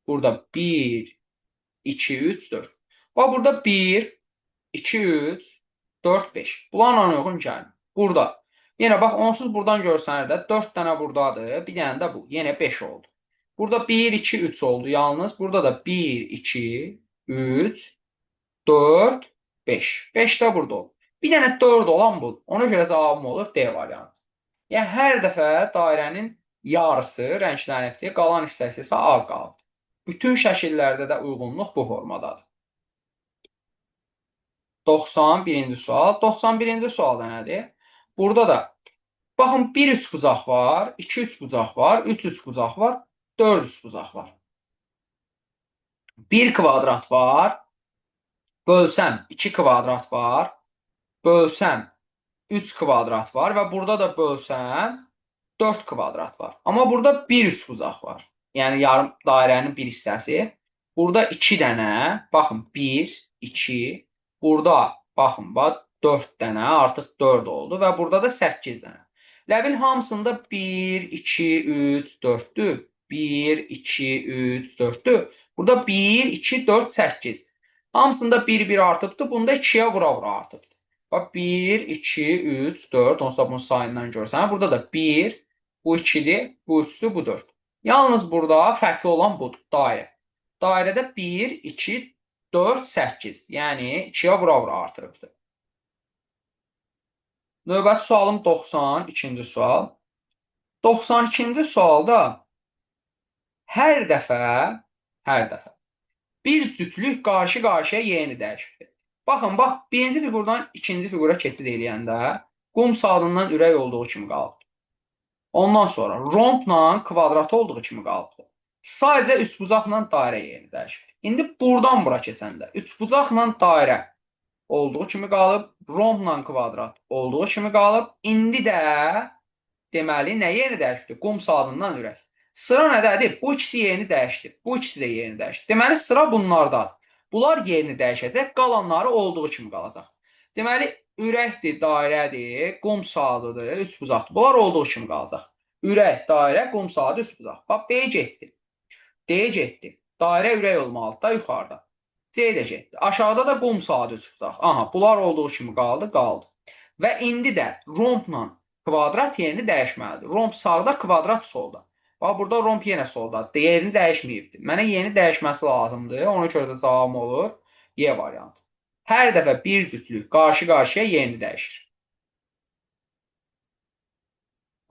Speaker 1: Burada 1, 2, 3, 4. Bax, burada 1, 2, 3, 4, 5. Bunlarla uyğun gəlmir. Burada. Yenə bax, onsuz buradan görsənir də 4 dənə buradadır. Bir dənə də bu. Yenə 5 oldu. Burada 1, 2, 3 oldu yalnız. Burada da 1, 2, 3, 4, 5. 5 də burada oldu. Bir dənə 4 olan bu. Ona görə cavabım olur D variantı. Yəni, hər dəfə dairənin yarısı rənglənibdir. Qalan hissəsi isə ağ qalıb. Bütün şəkillərdə də uyğunluq bu formadadır. 91-ci sual. 91-ci sualda nədir? Burada da, baxın, 1 üçbucaq var, 2 üçbucaq var, 3 üçbucaq var, 4 üçbucaq var. 1 kvadrat var, bölsəm 2 kvadrat var, bölsəm 3 kvadrat var və burada da bölsəm 4 kvadrat var. Amma burada 1 üçbucaq var. Yəni, yarım dairənin bir hissəsi. Burada 2 dənə, baxın, 1, 2, burada, baxın, 4 dənə, artıq 4 oldu və burada da 8 dənə. Ləbil hamısında 1, 2, 3, 4-dür. 1, 2, 3, 4-dür. Burada 1, 2, 4, 8. Hamısında 1 artıbdır. Bunda 2-yə vura-vura artıbdır. Bax, 1, 2, 3, 4. Onsuz da bunun sayından görsən. Burada da 1, bu 2-dir, bu 3-dür, bu 4. Yalnız burada fərqli olan budur, dairə. Dairədə 1, 2, 4, 8. Yəni, 2-yə vura-vura artırıbdır. Növbəti sualım 92-ci sual. 92-ci sualda hər dəfə bir cütlük qarşı-qarşıya yeni dəyişibdir. Baxın, bax, birinci fiqurdan ikinci fiqura keçid eləyəndə qum saatından ürək olduğu kimi qalıbdır. Ondan sonra rombla kvadrat olduğu kimi qalıbdır. Sadəcə üçbucaqla dairə yerini dəyişir. İndi buradan bura keçəndə üçbucaqla dairə olduğu kimi qalıb, rombla kvadrat olduğu kimi qalıb. İndi də deməli nə yerini dəyişdi? Qum saatından ürək. Sıra nədədir? Bu ikisi yerini dəyişdi. Bu ikisi də yerini dəyişdi. Deməli sıra bunlardadır. Bunlar yerini dəyişəcək, qalanları olduğu kimi qalacaq. Deməli ürəkdir, dairədir, qum saatıdır, üçbucaqdır. Bunlar olduğu kimi qalacaq. Ürək, dairə, qum saatı, üçbucaq. Bax B getdi. D getdi. Dairə ürək olmalıdır da yuxarıda. C də getdi. Aşağıda da qum saatı çıxacaq. Aha, bunlar olduğu kimi qaldı, qaldı. Və indi də rombla kvadrat yerini dəyişməlidir. Romb sağda, kvadrat solda. Bax, burada romb yenə solda. Yerini dəyişməyibdir. Mənə yeni dəyişməsi lazımdır. Ona görə də cavabım olur Y variantı. Hər dəfə bir cütlük qarşı-qarşıya yerini dəyişir.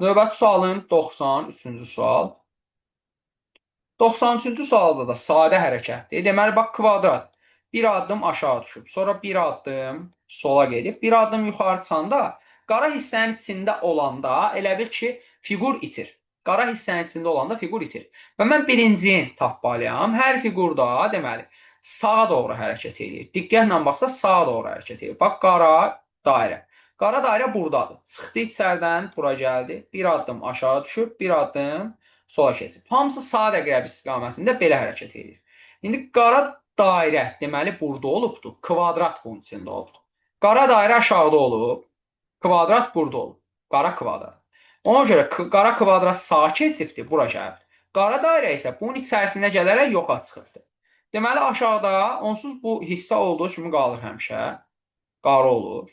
Speaker 1: Növbəti sualım 93-cü sual. 93-cü sualda da sadə hərəkətdir. Deməli, bax, kvadrat bir addım aşağı düşüb, sonra bir addım sola gedib, bir addım yuxarı çıxanda qara hissənin içində olanda elə bil ki, fiqur itir. Qara hissənin içində olanda fiqur itir. Və mən birincini tapmalıyam. Hər fiqurda, deməli, sağa doğru hərəkət edir. Diqqətlə baxsa, sağa doğru hərəkət edir. Bax, qara dairə. Qara dairə buradadır. Çıxdı içərdən, bura gəldi. Bir addım aşağı düşüb, bir addım sola keçib. Hamısı saat əqrəb istiqamətində belə hərəkət edir. İndi qara dairə deməli burada olubdur. Kvadrat bunun içində olubdur. Qara dairə aşağıda olub. Kvadrat burada olub. Qara kvadrat. Ona görə qara kvadrat sağa keçibdir, bura gəlib. Qara dairə isə bunun içərisində gələrək yoxa çıxıbdır. Deməli aşağıda onsuz bu hissə olduğu kimi qalır həmişə. Qara olur.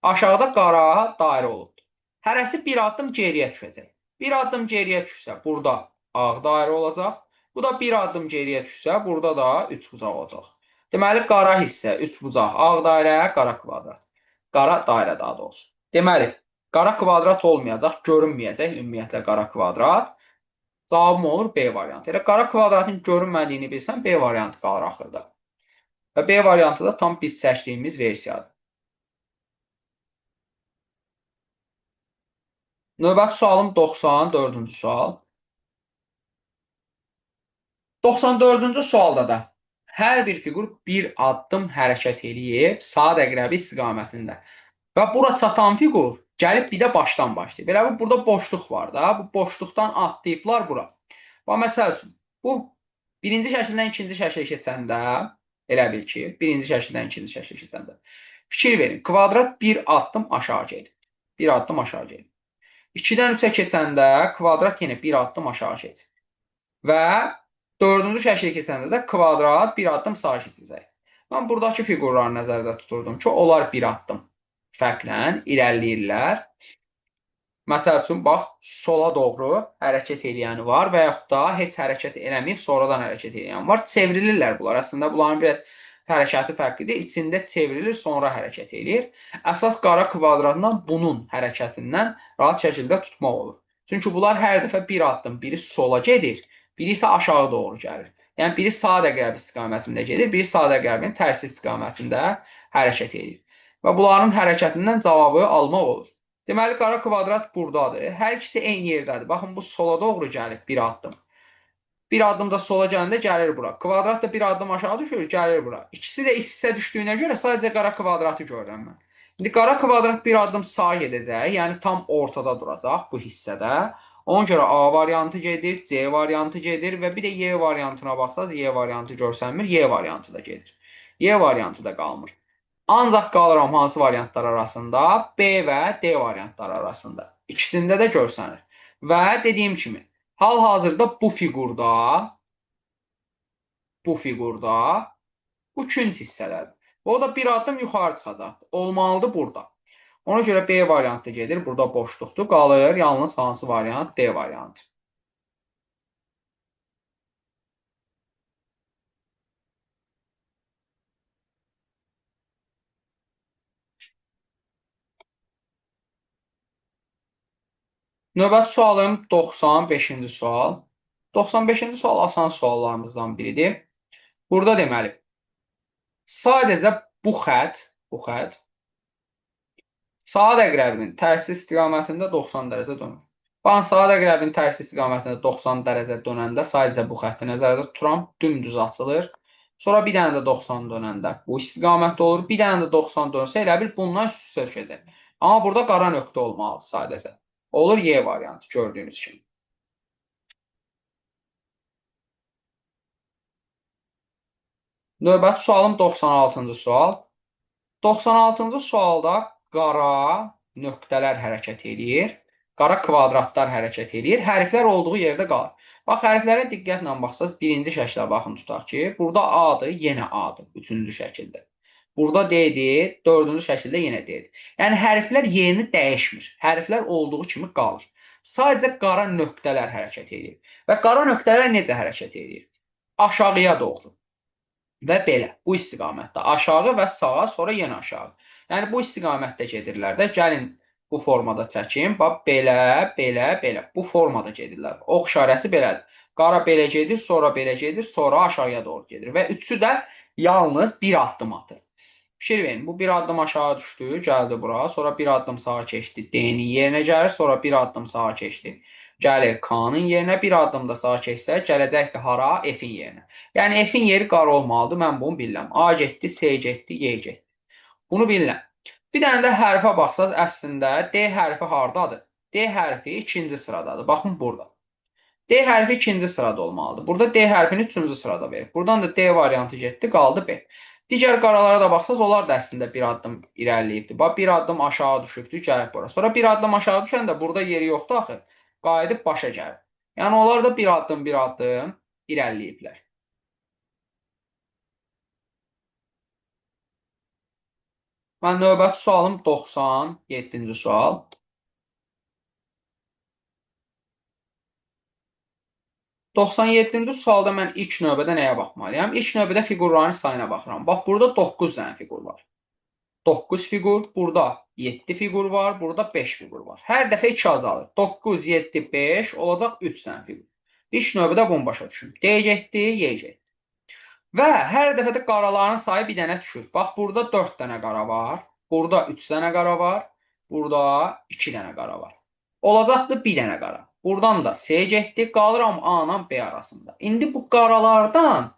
Speaker 1: Aşağıda qara dairə olubdur. Hərəsi bir addım geriyə düşəcək. Bir addım geriyə düşsə, burada ağ dairə olacaq. Bu da bir addım geriyə düşsə, burada da üçbucaq olacaq. Deməli, qara hissə, üçbucaq, ağ dairə, qara kvadrat. Qara dairə daha doğrusu. Deməli, qara kvadrat olmayacaq, görünməyəcək ümumiyyətlə qara kvadrat. Cavabım olur B variantı. Elə qara kvadratın görünmədiyini bilsən, B variantı qalır axırda. Və B variantı da tam biz çəkdiyimiz versiyadır. Növbəti sualım 94-cü sual. 94-cü sualda da hər bir fiqur bir addım hərəkət eləyib saat əqrəbi istiqamətində. Və bura çatan fiqur gəlib bir də başdan başlayıb. Belə burada boşluq var da. Bu boşluqdan atlayıblar bura. Və məsəl üçün, bu birinci şəkildən ikinci şəklə keçəndə, elə bil ki, birinci şəkildən ikinci şəklə keçəndə. Fikir verin, kvadrat bir addım aşağı gedir. Bir addım aşağı gedir. 2-dən 3-ə keçəndə kvadrat yenə bir addım aşağı keçir. Və 4-cü şəklə keçəndə də kvadrat bir addım sağa keçəcək. Mən buradakı fiqurları nəzərdə tuturdum ki, onlar bir addım fərqlə irəliləyirlər. Məsəl üçün, bax, sola doğru hərəkət eləyəni var və yaxud da heç hərəkət eləməyib, sonradan hərəkət eləyən var. Çevrilirlər bunlar. Əslində, bunların biraz hərəkəti fərqlidir. İçində çevrilir, sonra hərəkət eləyir. Əsas qara kvadratdan bunun hərəkətindən rahat şəkildə tutmaq olur. Çünki bunlar hər dəfə bir addım, biri sola gedir, biri isə aşağı doğru gəlir. Yəni, biri saat əqrəbi istiqamətində gedir, biri saat əqrəbinin tərsi istiqamətində hərəkət edir. Və bunların hərəkətindən cavabı almaq olur. Deməli, qara kvadrat buradadır. Hər ikisi eyni yerdədir. Baxın, bu sola doğru gəlib bir addım. Bir addım da sola gələndə gəlir bura. Kvadrat da bir addım aşağı düşür, gəlir bura. İkisi də iç-içə düşdüyünə görə sadəcə qara kvadratı görürəm mən. İndi qara kvadrat bir addım sağa gedəcək, yəni tam ortada duracaq bu hissədə. Ona görə A variantı gedir, C variantı gedir və bir də Y variantına baxsaz, Y variantı görsənmir, Y variantı da gedir. Y variantı da qalmır. Ancaq qalıram hansı variantlar arasında? B və D variantları arasında. İkisində də görsənir. Və dediyim kimi, hal-hazırda bu fiqurda bu künc hissələrdir. O da bir addım yuxarı çıxacaqdır. Olmalıdır burada. Ona görə B variantı gedir. Burada boşluqdur. Qalır yalnız hansı variant? D variantı. Növbəti sualım 95-ci sual. 95-ci sual asan suallarımızdan biridir. Burada deməli, sadəcə bu xətt saat əqrəbinin tərsi istiqamətində 90 dərəcə dönür. Baxın, saat əqrəbinin tərsi istiqamətində 90 dərəcə dönəndə sadəcə bu xətti nəzərdə tuturam, dümdüz açılır. Sonra bir dənə də 90 dönəndə bu istiqamətdə olur. Bir dənə də 90 dönsə elə bil bundan üst-üstə düşəcək. Amma burada qara nöqtə olmalı sadəcə. Olur Y variantı gördüyünüz kimi. Növbəti sualım 96-cı sual. 96-cı sualda qara nöqtələr hərəkət edir. Qara kvadratlar hərəkət edir. Hərflər olduğu yerdə qalır. Bax, hərflərə diqqətlə baxsaq, birinci şəklə baxın tutaq ki, burada A-dır, yenə A-dır, üçüncü şəkildə. Burada D-dir, dördüncü şəkildə yenə D-dir. Yəni, hərflər yerini dəyişmir. Hərflər olduğu kimi qalır. Sadəcə qara nöqtələr hərəkət edir. Və qara nöqtələr necə hərəkət edir? Aşağıya doğru. Və belə, bu istiqamətdə aşağı və sağa, sonra yenə aşağı. Yəni, bu istiqamətdə gedirlər də. Gəlin, bu formada çəkim. Bax, belə, belə, belə. Bu formada gedirlər. Ox işarəsi belədir. Qara belə gedir, sonra belə gedir, sonra aşağıya doğru gedir. Və üçü də yalnız bir addım atır. Fikir verin, bu bir addım aşağı düşdü, gəldi bura, sonra bir addım sağa keçdi, D-nin yerinə gəlir, sonra bir addım sağa keçdi. Gəlir K-nın yerinə, bir addım da sağa keçsə, gələcəkdir hara? F-in yerinə. Yəni, F-in yeri qara olmalıdır, mən bunu bilirəm. A getdi, S getdi, Y getdi. Bunu bilirəm. Bir dənə də hərfə baxsaq, əslində D hərfi hardadır? D hərfi ikinci sıradadır. Baxın, burada. D hərfi ikinci sırada olmalıdır. Burada D hərfini üçüncü sırada verir. Buradan da D variantı getdi, qaldı B. Digər qaralara da baxsaq, onlar da əslində bir addım irəliləyibdir. Bax, bir addım aşağı düşübdür, gəlib bura. Sonra bir addım aşağı düşəndə burada yeri yoxdur axı. Qayıdıb başa gəlir. Yəni, onlar da bir addım irəliləyiblər. Mən növbəti sualım 97-ci sual. 97-ci sualda mən ilk növbədə nəyə baxmalıyam? İlk növbədə fiqurların sayına baxıram. Bax, burada 9 dənə fiqur var. 9 fiqur, burada 7 fiqur var, burada 5 fiqur var. Hər dəfə 2 azalır. 9, 7, 5 olacaq 3 dənə fiqur. İlk növbədə bunu başa düşün. D getdi, Y getdi. Və hər dəfə də qaraların sayı bir dənə düşür. Bax, burada 4 dənə qara var, burada 3 dənə qara var, burada 2 dənə qara var. Olacaqdır bir dənə qara. Buradan da S getdi, qalıram A ilə B arasında. İndi bu qaralardan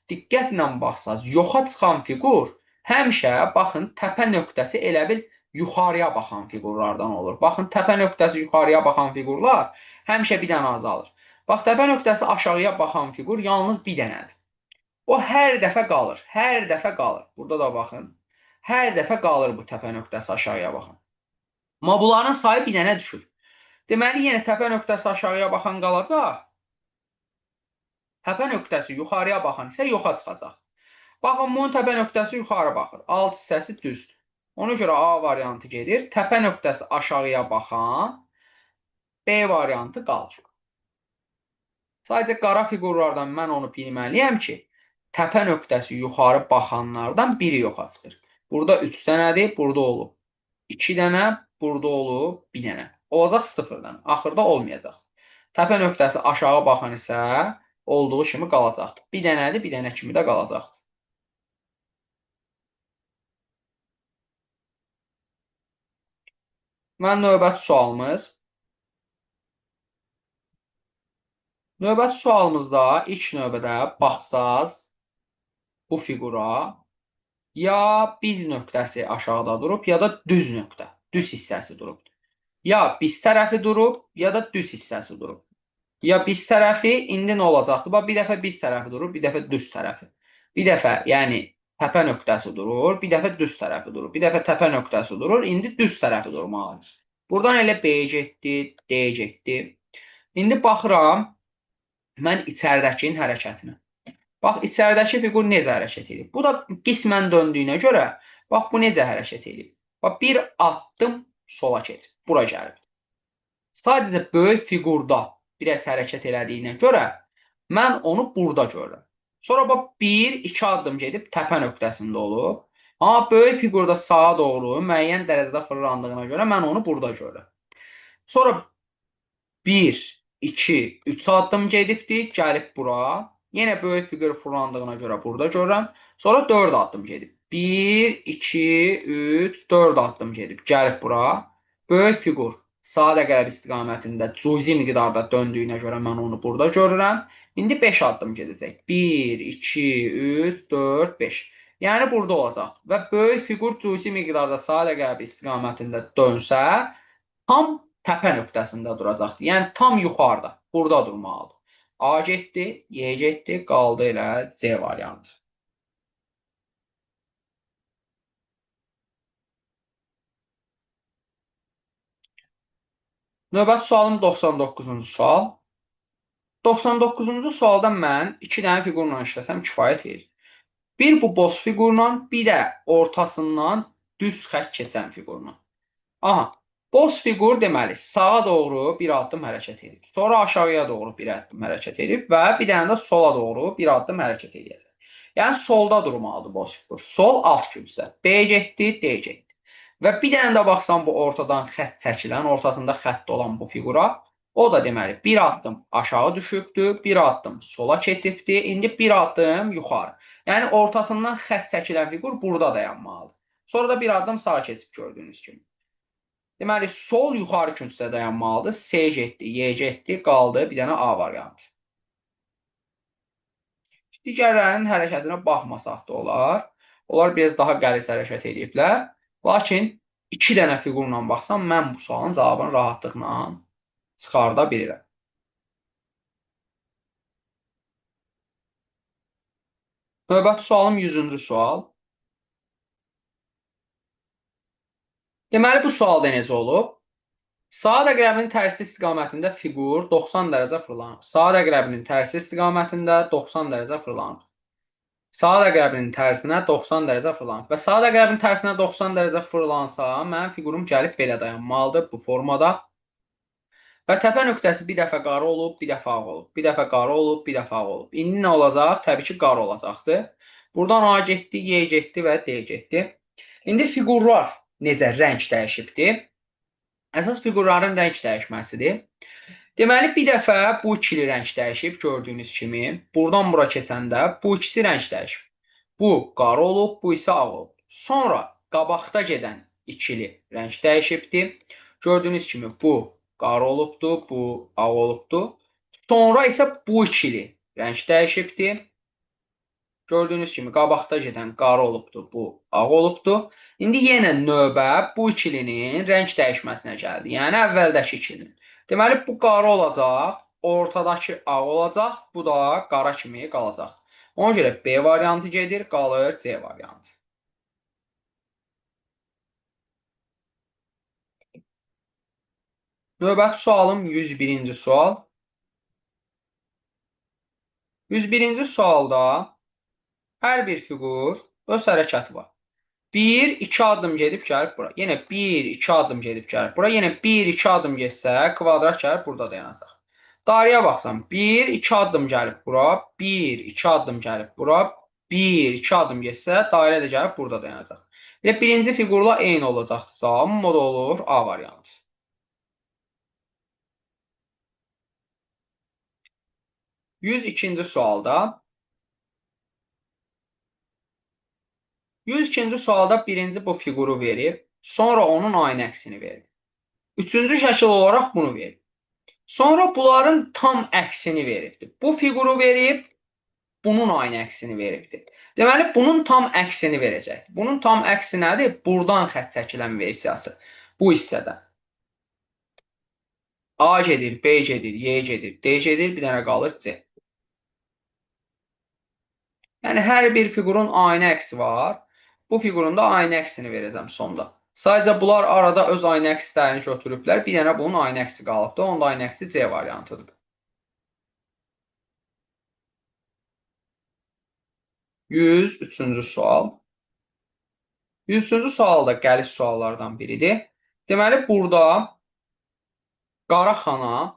Speaker 1: diqqətlə baxsaz, yoxa çıxan fiqur həmişə, baxın, təpə nöqtəsi elə bil yuxarıya baxan fiqurlardan olur. Baxın, təpə nöqtəsi yuxarıya baxan fiqurlar həmişə bir dənə azalır. Bax, təpə nöqtəsi aşağıya baxan fiqur yalnız bir dənədir. O hər dəfə qalır, hər dəfə qalır. Burada da baxın, hər dəfə qalır bu təpə nöqtəsi aşağıya baxan. Amma bunların sayı bir dənə düşür. Deməli, yenə təpə nöqtəsi aşağıya baxan qalacaq. Təpə nöqtəsi yuxarıya baxan isə yoxa çıxacaq. Baxın, bunun təpə nöqtəsi yuxarı baxır. Alt hissəsi düzdür. Ona görə A variantı gedir. Təpə nöqtəsi aşağıya baxan B variantı qalır. Sadəcə qara fiqurlardan mən onu bilməliyəm ki, təpə nöqtəsi yuxarı baxanlardan biri yoxa çıxır. Burada 3 dənədir, burada olub 2 dənə, burada olub 1 dənə. Olacaq 0-dan. Axırda olmayacaq. Təpə nöqtəsi aşağı baxan isə olduğu kimi qalacaqdır. Bir dənədir, bir dənə kimi də qalacaqdır. Və növbəti sualımızda ilk növbədə baxsaz bu fiqura ya biz nöqtəsi aşağıda durub, ya da düz nöqtə, düz hissəsi durubdur. Ya biz tərəfi durub, ya da düz hissəsi durub. Ya biz tərəfi, indi nə olacaqdır? Bax, bir dəfə biz tərəfi durur, bir dəfə düz tərəfi. Bir dəfə, yəni təpə nöqtəsi durur, bir dəfə düz tərəfi durur. Bir dəfə təpə nöqtəsi durur, indi düz tərəfi durmalıdır. Buradan elə B getdi, D getdi. İndi baxıram mən içəridəkinin hərəkətinə. Bax, içəridəki fiqur necə hərəkət edir? Bu da qismən döndüyünə görə, bax, bu necə hərəkət edir? Bax, bir addım sola keçib, bura gəlib. Sadəcə böyük fiqurda biraz hərəkət elədiyinə görə mən onu burada görürəm. Sonra bax, 1-2 addım gedib təpə nöqtəsində olub. Amma böyük fiqurda sağa doğru müəyyən dərəcədə fırlandığına görə mən onu burada görürəm. Sonra 1, 2, 3 addım gedibdir, gəlib bura. Yenə böyük fiqur fırlandığına görə burada görürəm. Sonra 4 addım gedib. 1, 2, 3, 4 addım gedib, gəlib bura. Böyük fiqur sadə qərb istiqamətində cüzi miqdarda döndüyünə görə mən onu burada görürəm. İndi 5 addım gedəcək. 1, 2, 3, 4, 5. Yəni burada olacaq. Və böyük fiqur cüzi miqdarda sadə qərb istiqamətində dönsə, tam təpə nöqtəsində duracaqdır. Yəni tam yuxarıda. Burada durmalıdır. A getdi, Y getdi, qaldı elə C variantı. Növbəti sualım 99-cu sual. 99-cu sualda mən 2 dənə fiqurla işləsəm kifayət edir. Bir bu boz fiqurla, bir də ortasından düz xətt keçən fiqurla. Aha, boz fiqur deməli sağa doğru bir addım hərəkət edib. Sonra aşağıya doğru bir addım hərəkət edib və bir dənə də sola doğru bir addım hərəkət edəcək. Yəni solda durmalıdır boz fiqur. Sol alt küncdə. B getdi, D getdi. Və bir dənə də baxsam bu ortadan xətt çəkilən, ortasında xətt olan bu fiqura, o da deməli bir addım aşağı düşübdür, bir addım sola keçibdir, indi bir addım yuxarı. Yəni ortasından xətt çəkilən fiqur burada dayanmalıdır. Sonra da bir addım sağa keçib gördüyünüz kimi. Deməli, sol yuxarı küncdə dayanmalıdır. C getdi, Y getdi, qaldı bir dənə A variantı. Digərlərinin hərəkətinə baxmasaq da olar. Onlar biraz daha qəliz hərəkət ediblər. Lakin 2 dənə fiqurla baxsam, mən bu sualın cavabını rahatlıqla çıxarda bilirəm. Növbəti sualım 100-cü sual. Deməli, bu sualda necə olub? Saat əqrəbinin tərsi istiqamətində fiqur 90 dərəcə fırlanıb. Saat əqrəbinin tərsi istiqamətində 90 dərəcə fırlanıb. Saat əqrəbinin tərsinə 90 dərəcə fırlanıb. Və saat əqrəbinin tərsinə 90 dərəcə fırlansa, mənim fiqurum gəlib belə dayanmalıdır bu formada. Və təpə nöqtəsi bir dəfə qarı olub, bir dəfə ağ olub. Bir dəfə qarı olub, bir dəfə ağ olub. İndi nə olacaq? Təbii ki, qarı olacaqdır. Buradan A getdi, Y getdi və D getdi. İndi fiqurlar necə rəng dəyişibdir? Əsas fiqurların rəng dəyişməsidir. Deməli, bir dəfə bu ikili rəng dəyişib, gördüyünüz kimi. Buradan bura keçəndə bu ikisi rəng dəyişib. Bu qarı olub, bu isə ağ olub. Sonra qabaqda gedən ikili rəng dəyişibdir. Gördüyünüz kimi bu qarı olubdur, bu ağ olubdur. Sonra isə bu ikili rəng dəyişibdir. Gördüyünüz kimi qabaqda gedən qarı olubdur, bu ağ olubdur. İndi yenə növbə bu ikilinin rəng dəyişməsinə gəldi. Yəni əvvəldəki ikilinin. Deməli, bu qarı olacaq, ortadakı ağ olacaq, bu da qara kimi qalacaq. Ona görə B variantı gedir, qalır C variantı. Növbəti sualım 101-ci sual. 101-ci sualda hər bir fiqur öz hərəkəti var. 1, 2 addım gedib gəlib bura. Yenə 1, 2 addım gedib gəlib bura. Yenə 1, 2 addım getsə, kvadrat gəlib burada dayanacaq. Dairəyə baxsam, 1, 2 addım gəlib bura, 1, 2 addım gəlib bura, 1, 2 addım getsə, dairə də gəlib burada dayanacaq. Və birinci fiqurla eyni olacaqdır. Cavabım o da olur A variantı. 102-ci sualda 102-ci sualda birinci bu fiquru verir, sonra onun aynı əksini verir. Üçüncü şəkil olaraq bunu verir. Sonra bunların tam əksini veribdir. Bu fiquru verib, bunun aynı əksini veribdir. Deməli, bunun tam əksini verəcək. Bunun tam əksi nədir? Buradan xətt çəkilən versiyası. Bu hissədə. A gedir, B gedir, Y gedir, D gedir, bir dənə qalır C. Yəni, hər bir fiqurun aynı əksi var. Bu fiqurun da aynı əksini verəcəm sonda. Sadəcə bunlar arada öz aynı əkslərini götürüblər. Bir dənə bunun aynı əksi qalıbdır. Onun da aynı əksi C variantıdır. 103-cü sual. 103-cü sual da qəliz suallardan biridir. Deməli, burada Qaraxana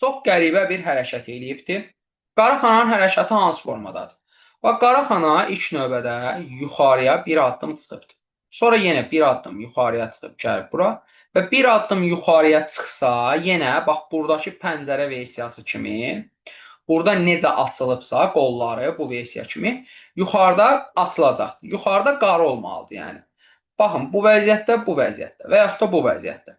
Speaker 1: çox qəribə bir hərəkət eləyibdir. Qaraxananın hərəkəti hansı formadadır? Bax, Qaraxana ilk növbədə yuxarıya bir addım çıxıbdır. Sonra yenə bir addım yuxarıya çıxıb gəlib bura və bir addım yuxarıya çıxsa, yenə bax buradakı pəncərə versiyası kimi, burada necə açılıbsa qolları bu versiya kimi yuxarıda açılacaqdır. Yuxarıda qarı olmalıdır, yəni. Baxın, bu vəziyyətdə, bu vəziyyətdə və yaxud da bu vəziyyətdə.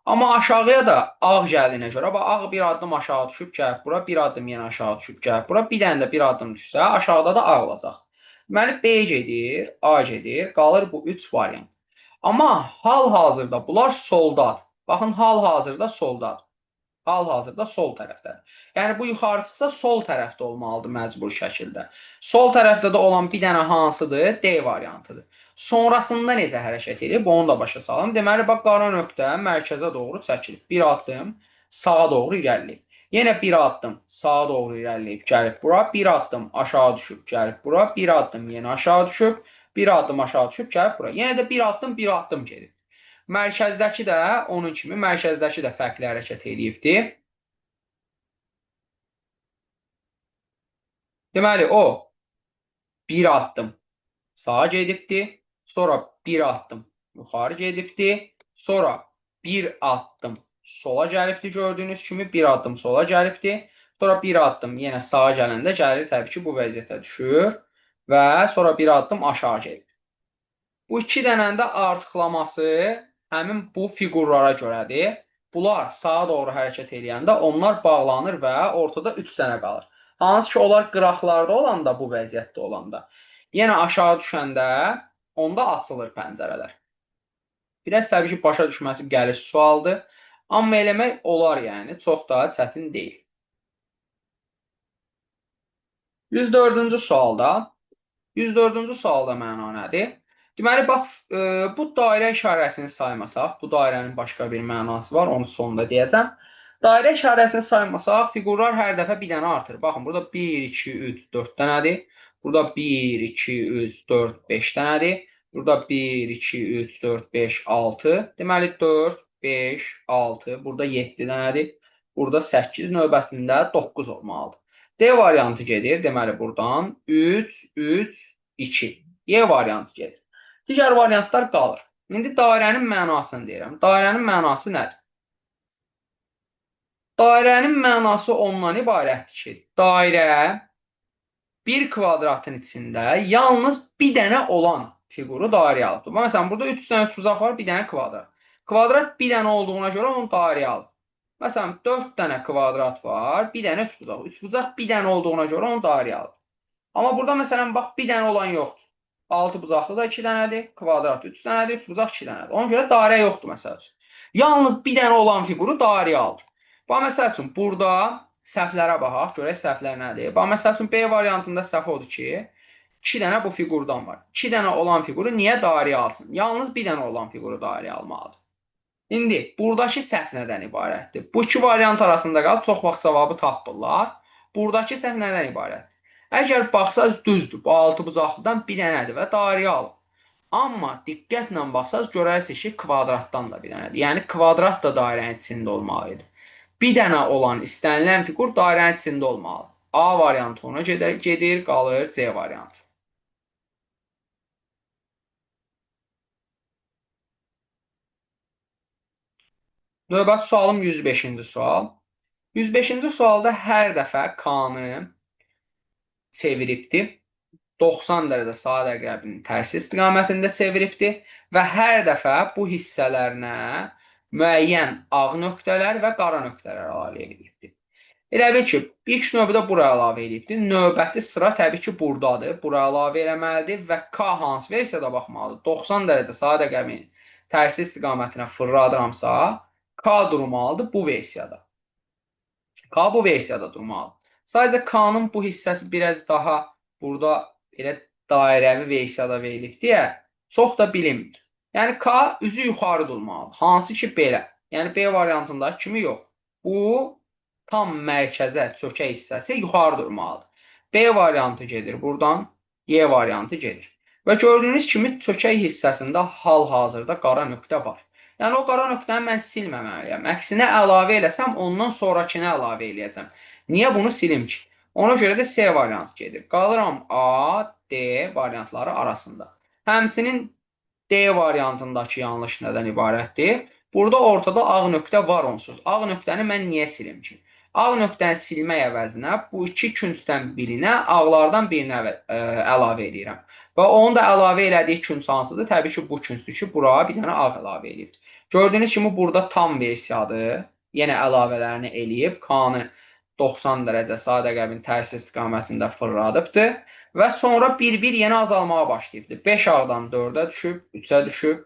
Speaker 1: Amma aşağıya da ağ gəldiyinə görə, bax, ağ bir addım aşağı düşüb gəlib bura, bir addım yenə aşağı düşüb gəlib bura, bir dənə də bir addım düşsə, aşağıda da ağ olacaq. Deməli, B gedir, A gedir, qalır bu 3 variant. Amma hal-hazırda bunlar soldadır. Baxın, hal-hazırda soldadır. Hal-hazırda sol tərəfdədir. Yəni, bu yuxarı çıxsa sol tərəfdə olmalıdır məcbur şəkildə. Sol tərəfdə də olan bir dənə hansıdır? D variantıdır. Sonrasında necə hərəkət edib? Onu da başa salım. Deməli, bax, qara nöqtə mərkəzə doğru çəkilib. Bir addım sağa doğru irəliləyib. Yenə bir addım sağa doğru irəliləyib, gəlib bura. Bir addım aşağı düşüb, gəlib bura. Bir addım yenə aşağı düşüb. Bir addım aşağı düşüb, gəlib bura. Yenə də bir addım gedib. Mərkəzdəki də onun kimi, mərkəzdəki də fərqli hərəkət eləyibdir. Deməli, o bir addım sağa gedibdir, sonra bir addım yuxarı gedibdir, sonra bir addım sola gəlibdir, gördüyünüz kimi bir addım sola gəlibdir, sonra bir addım yenə sağa gələndə gəlir, təbii ki, bu vəziyyətə düşür və sonra bir addım aşağı gedir. Bu iki dənənin də artıqlaması həmin bu fiqurlara görədir. Bunlar sağa doğru hərəkət edəndə onlar bağlanır və ortada 3 dənə qalır. Hansı ki, onlar qıraqlarda olanda, bu vəziyyətdə olanda, yenə aşağı düşəndə onda açılır pəncərələr. Biraz təbii ki, başa düşməsi gəliş sualdır. Amma eləmək olar, yəni, çox da çətin deyil. 104-cü sualda 104-cü sualda məna nədir? Deməli, bax, bu dairə işarəsini saymasaq, bu dairənin başqa bir mənası var, onu sonunda deyəcəm. Dairə işarəsini saymasaq, fiqurlar hər dəfə bir dənə artır. Baxın, burada 1, 2, 3, 4 dənədir. Burada 1, 2, 3, 4, 5 dənədir. Burada 1, 2, 3, 4, 5, 6. Deməli, 4, 5, 6. Burada 7 dənədir. Burada 8 növbəsində 9 olmalıdır. D variantı gedir. Deməli, buradan 3, 3, 2. E variantı gedir. Digər variantlar qalır. İndi dairənin mənasını deyirəm. Dairənin mənası nədir? Dairənin mənası ondan ibarətdir ki, dairə bir kvadratın içində yalnız bir dənə olan fiquru dairəyə alıbdır. Məsələn, burada 3 dənə üçbucaq var, bir dənə kvadrat. Kvadrat bir dənə olduğuna görə onu dairəyə alıb. Məsələn, 4 dənə kvadrat var, bir dənə üçbucaq. Üçbucaq bir dənə olduğuna görə onu dairəyə alıb. Amma burada məsələn, bax, bir dənə olan yoxdur. 6 bucaqlı da 2 dənədir, kvadrat 3 dənədir, 3 bucaq 2 dənədir. Ona görə dairə yoxdur, məsəl üçün. Yalnız bir dənə olan fiquru dairəyə alır. Bax, məsəl üçün, burada səhvlərə baxaq, görək səhvlər nədir. Bax, məsəl üçün, B variantında səhv odur ki, 2 dənə bu fiqurdan var. 2 dənə olan fiquru niyə dairəyə alsın? Yalnız bir dənə olan fiquru dairəyə almalıdır. İndi, buradakı səhv nədən ibarətdir? Bu iki variant arasında qalıb, çox vaxt cavabı tapırlar. Buradakı səhv nədən ibarətdir? Əgər baxsaz düzdür, bu 6 bucaqlıdan bir dənədir və dairəyə alıb. Amma diqqətlə baxsaz görərsiniz ki, kvadratdan da bir dənədir. Yəni, kvadrat da dairənin içində olmalıdır. Bir dənə olan istənilən fiqur dairənin içində olmalıdır. A variantı ona gedir, qalır C variantı. Növbəti sualım 105-ci sual. 105-ci sualda hər dəfə K-nı çeviribdir. 90 dərəcə saat əqrəbinin tərsi istiqamətində çeviribdir və hər dəfə bu hissələrinə müəyyən ağ nöqtələr və qara nöqtələr əlavə edibdir. Elə bil ki, ilk növbədə bura əlavə edibdir. Növbəti sıra təbii ki, buradadır. Bura əlavə eləməlidir və K hansı versiyada baxmalıdır? 90 dərəcə saat əqrəbinin tərsi istiqamətinə fırladıramsa, K durmalıdır bu versiyada. K bu versiyada durmalıdır. Sadəcə K-nın bu hissəsi biraz daha burada elə dairəvi versiyada verilib deyə çox da bilinmir. Yəni, K üzü yuxarı durmalıdır. Hansı ki, belə. Yəni, B variantındakı kimi yox. Bu, tam mərkəzə çökək hissəsi yuxarı durmalıdır. B variantı gedir buradan, Y variantı gedir. Və gördüyünüz kimi çökək hissəsində hal-hazırda qara nöqtə var. Yəni, o qara nöqtəni mən silməməliyəm. Əksinə əlavə eləsəm, ondan sonrakını əlavə eləyəcəm. Niyə bunu silim ki? Ona görə də C variantı gedir. Qalıram A, D variantları arasında. Həmçinin D variantındakı yanlış nədən ibarətdir? Burada ortada ağ nöqtə var onsuz. Ağ nöqtəni mən niyə silim ki? Ağ nöqtəni silmək əvəzinə bu iki küncdən birinə ağlardan birinə əlavə edirəm. Və onu da əlavə elədiyi künc hansıdır? Təbii ki, bu küncdür ki, bura bir dənə ağ əlavə edir. Gördüyünüz kimi burada tam versiyadır. Yenə əlavələrini eləyib, K-nı 90 dərəcə sadə qərbin tərsi istiqamətində fırladıbdır və sonra bir-bir yenə azalmağa başlayıbdır. 5 ağdan 4-ə düşüb, 3-ə düşüb,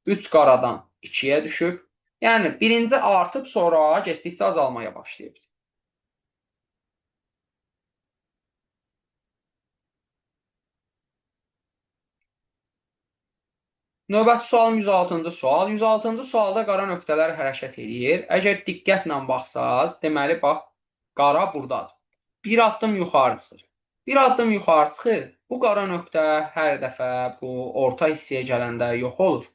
Speaker 1: 3 qaradan 2-yə düşüb. Yəni birinci artıb, sonra getdikcə azalmaya başlayıb. Növbəti sualım 106-cı sual. 106-cı sualda qara nöqtələr hərəkət eləyir. Əgər diqqətlə baxsaz, deməli bax, qara buradadır. Bir addım yuxarı çıxır. Bir addım yuxarı çıxır. Bu qara nöqtə hər dəfə bu orta hissəyə gələndə yox olur.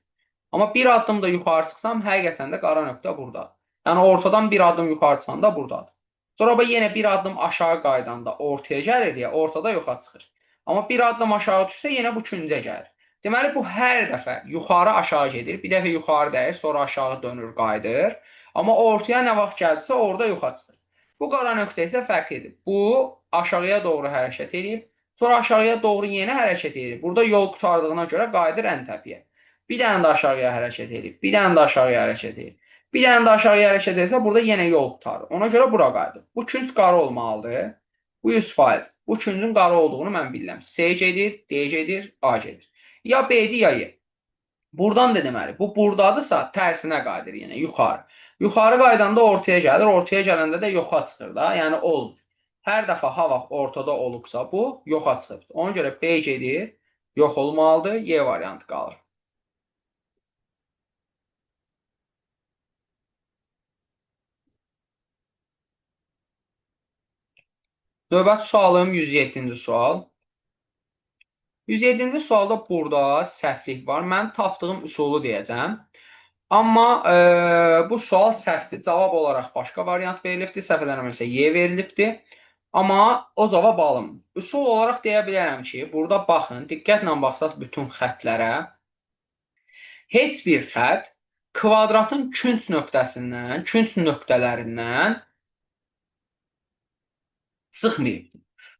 Speaker 1: Amma bir addım da yuxarı çıxsam, həqiqətən də qara nöqtə buradadır. Yəni ortadan bir addım yuxarı çıxanda buradadır. Sonra yenə bir addım aşağı qaydanda ortaya gəlir deyə ortada yoxa çıxır. Amma bir addım aşağı düşsə yenə bu küncə gəlir. Deməli bu hər dəfə yuxarı aşağı gedir. Bir dəfə yuxarı dəyir, sonra aşağı dönür, qayıdır. Amma ortaya nə vaxt gəldisə orada yoxa çıxır. Bu qara nöqtə isə fərqlidir. Bu aşağıya doğru hərəkət edir. Sonra aşağıya doğru yenə hərəkət edir. Burada yol qurtardığına görə qayıdır ən təpəyə. Bir dənə də aşağıya hərəkət edir. Bir dənə də aşağıya hərəkət edir. Bir dənə də aşağıya hərəkət edirsə, burada yenə yol qurtarır. Ona görə bura qayıdır. Bu künc qara olmalıdır. Bu 100%. Bu küncün qara olduğunu mən bilirəm. C gedir, D gedir, A gedir. Ya B'dir, ya Y. Buradan da deməli, bu buradadırsa tərsinə qayıdır yenə, yuxarı. Yuxarı qaydanda ortaya gəlir, ortaya gələndə də yoxa çıxır da, yəni olmur. Hər dəfə ha vaxt ortada olubsa bu, yoxa çıxır. Ona görə B gedir, yox olmalıdır, Y variantı qalır. Növbəti sualım 107-ci sual. 107-ci sualda burada səhvlik var. Mən tapdığım üsulu deyəcəm. Amma bu sual səhvdir. Cavab olaraq başqa variant verilibdir. Səhv eləmirəmsə Y verilibdir. Amma o cavab alınmır. Üsul olaraq deyə bilərəm ki, burada baxın, diqqətlə baxsaq bütün xətlərə. Heç bir xətt kvadratın künc nöqtəsindən, künc nöqtələrindən çıxmayıb.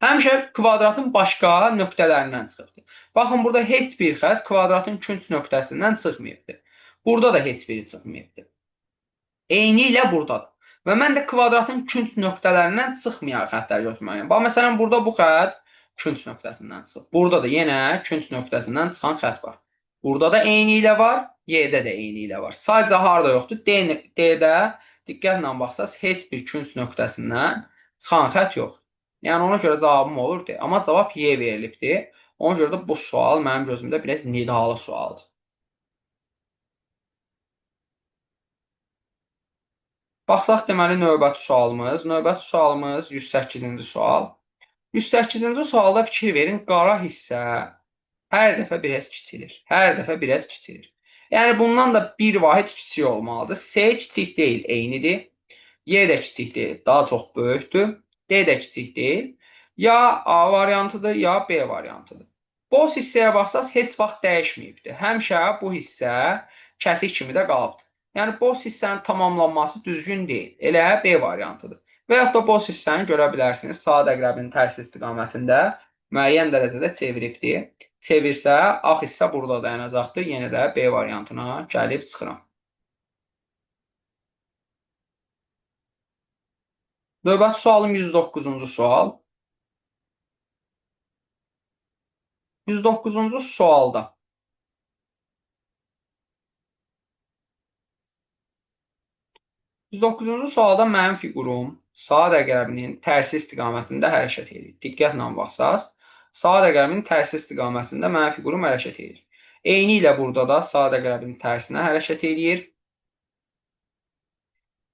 Speaker 1: Həmişə kvadratın başqa nöqtələrindən çıxıbdır. Baxın, burada heç bir xətt kvadratın künc nöqtəsindən çıxmayıbdır. Burada da heç biri çıxmayıbdır. Eyni ilə buradadır. Və mən də kvadratın künc nöqtələrindən çıxmayan xəttləri götürməliyəm. Bax, məsələn, burada bu xətt künc nöqtəsindən çıxıb. Burada da yenə künc nöqtəsindən çıxan xətt var. Burada da eyni ilə var, Y-də də eyni ilə var. Sadəcə harada yoxdur? D-də diqqətlə baxsaq, heç bir künc nöqtəsindən çıxan xətt yox. Yəni ona görə cavabım olur deyə. Amma cavab Y verilibdir. Ona görə də bu sual mənim gözümdə biraz nidalı sualdır. Baxsaq deməli növbəti sualımız. Növbəti sualımız 108-ci sual. 108-ci sualda fikir verin, qara hissə hər dəfə biraz kiçilir. Hər dəfə biraz kiçilir. Yəni bundan da bir vahid kiçik olmalıdır. S kiçik deyil, eynidir. Y də kiçik deyil, daha çox böyükdür. D də kiçik deyil. Ya A variantıdır, ya B variantıdır. Boş hissəyə baxsaq heç vaxt dəyişməyibdir. Həmişə bu hissə kəsik kimi də qalıbdır. Yəni boş hissənin tamamlanması düzgün deyil. Elə B variantıdır. Və yaxud da boş hissəni görə bilərsiniz. Sadə əqrəbin tərsi istiqamətində müəyyən dərəcədə çeviribdir. Çevirsə, ağ hissə burada dayanacaqdır. Yenə də B variantına gəlib çıxıram. Növbəti sualım 109-cu sual. 109-cu sualda 109-cu sualda mənim fiqurum saat əqrəbinin tərsi istiqamətində hərəkət edir. Diqqətlə baxsaq, saat əqrəbinin tərsi istiqamətində mənim fiqurum hərəkət edir. Eyni ilə burada da saat əqrəbinin tərsinə hərəkət edir.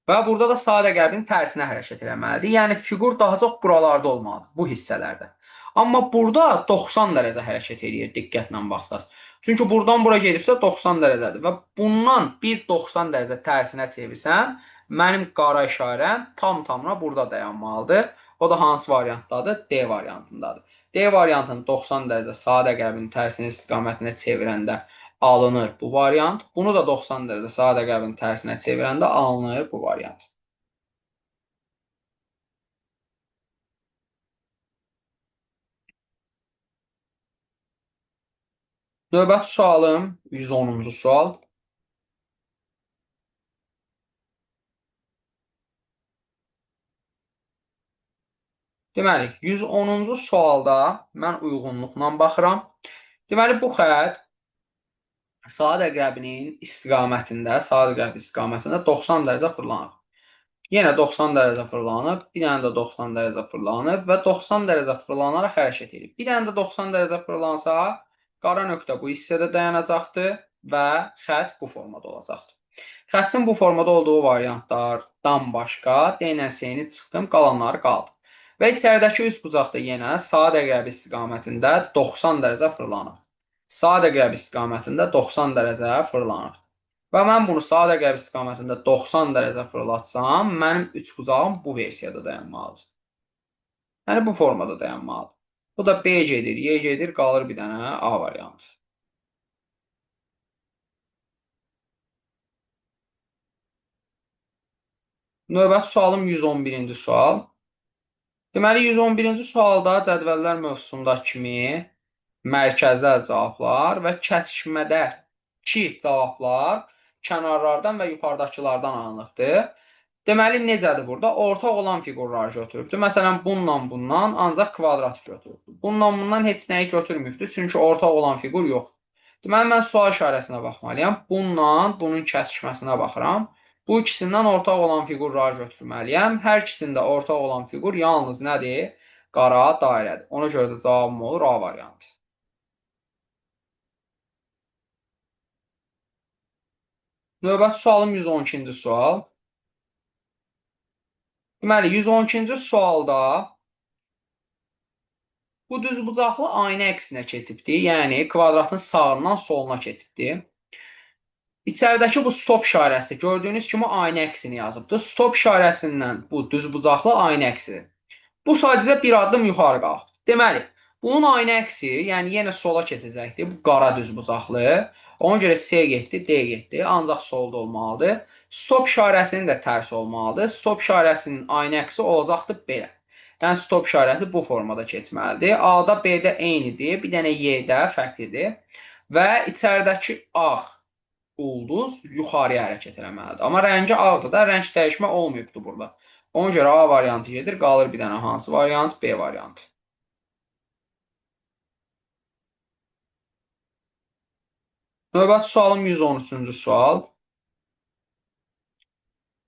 Speaker 1: Və burada da saat əqrəbinin tərsinə hərəkət eləməlidir. Yəni fiqur daha çox buralarda olmalıdır, bu hissələrdə. Amma burada 90 dərəcə hərəkət edir, diqqətlə baxsaq. Çünki buradan bura gedibsə 90 dərəcədir və bundan bir 90 dərəcə tərsinə çevirsən, mənim qara işarəm tam-tamına burada dayanmalıdır. O da hansı variantdadır? D variantındadır. D variantını 90 dərəcə saat əqrəbinin tərsinin istiqamətinə çevirəndə alınır bu variant. Bunu da 90 dərəcə saat əqrəbinin tərsinə çevirəndə alınır bu variant. Növbəti sualım 110-cu sual. Deməli, 110-cu sualda mən uyğunluqla baxıram. Deməli, bu xətt saat əqrəbinin istiqamətində 90 dərəcə fırlanır. Yenə 90 dərəcə fırlanıb, bir dənə də 90 dərəcə fırlanıb və 90 dərəcə fırlanaraq hərəkət edir. Bir dənə də 90 dərəcə fırlansa, qara nöqtə bu hissədə dayanacaqdır və xətt bu formada olacaqdır. Xəttin bu formada olduğu variantlardan başqa D ilə S-ni çıxdım, qalanları qaldı. Və içəridəki üst bucaqda yenə saat əqrəbi istiqamətində 90 dərəcə fırlanır. Saat əqrəbi istiqamətində 90 dərəcə fırlanır. Və mən bunu saat əqrəb istiqamətində 90 dərəcə fırlatsam, mənim üçbucağım bu versiyada dayanmalıdır. Yəni bu formada dayanmalıdır. Bu da B gedir, Y gedir, qalır bir dənə A variantı. Növbəti sualım 111-ci sual. Deməli, 111-ci sualda cədvəllər mövzusundakı kimi mərkəzlər cavablar və kəsişmədəki cavablar kənarlardan və yuxarıdakılardan alınıbdır. Deməli, necədir burada? Ortaq olan fiqurları götürübdür. Məsələn, bundan ancaq kvadratı götürübdür. Bundan heç nəyi götürmübdür, çünki ortaq olan fiqur yoxdur. Deməli, mən sual işarəsinə baxmalıyam. Bunun kəsişməsinə baxıram. Bu ikisindən ortaq olan fiqurları götürməliyəm. Hər ikisində ortaq olan fiqur yalnız nədir? Qara dairədir. Ona görə də cavabım olur A variantı. Növbəti sualım 112-ci sual. Deməli, 112-ci sualda bu düzbucaqlı aynə əksinə keçibdir. Yəni, kvadratın sağından soluna keçibdir. İçəridəki bu stop işarəsi gördüyünüz kimi aynə əksini yazıbdır. Stop işarəsindən bu düzbucaqlı aynə əksidir. Bu sadəcə bir addım yuxarı qalxır. Deməli, bunun aynə əksi, yəni yenə sola keçəcəkdir. Bu qara düzbucaqlı. Ona görə C getdi, D getdi. Ancaq solda olmalıdır. Stop işarəsinin də tərsi olmalıdır. Stop işarəsinin aynə əksi olacaqdır belə. Yəni stop işarəsi bu formada keçməlidir. A-da B-də eynidir. Bir dənə Y-də fərqlidir. Və içəridəki ağ ulduz yuxarıya hərəkət eləməlidir. Amma rəngi ağdır da, rəng dəyişmə olmayıbdır burada. Ona görə A variantı gedir, qalır bir dənə hansı variant? B variantı. Növbəti sualım 113-cü sual.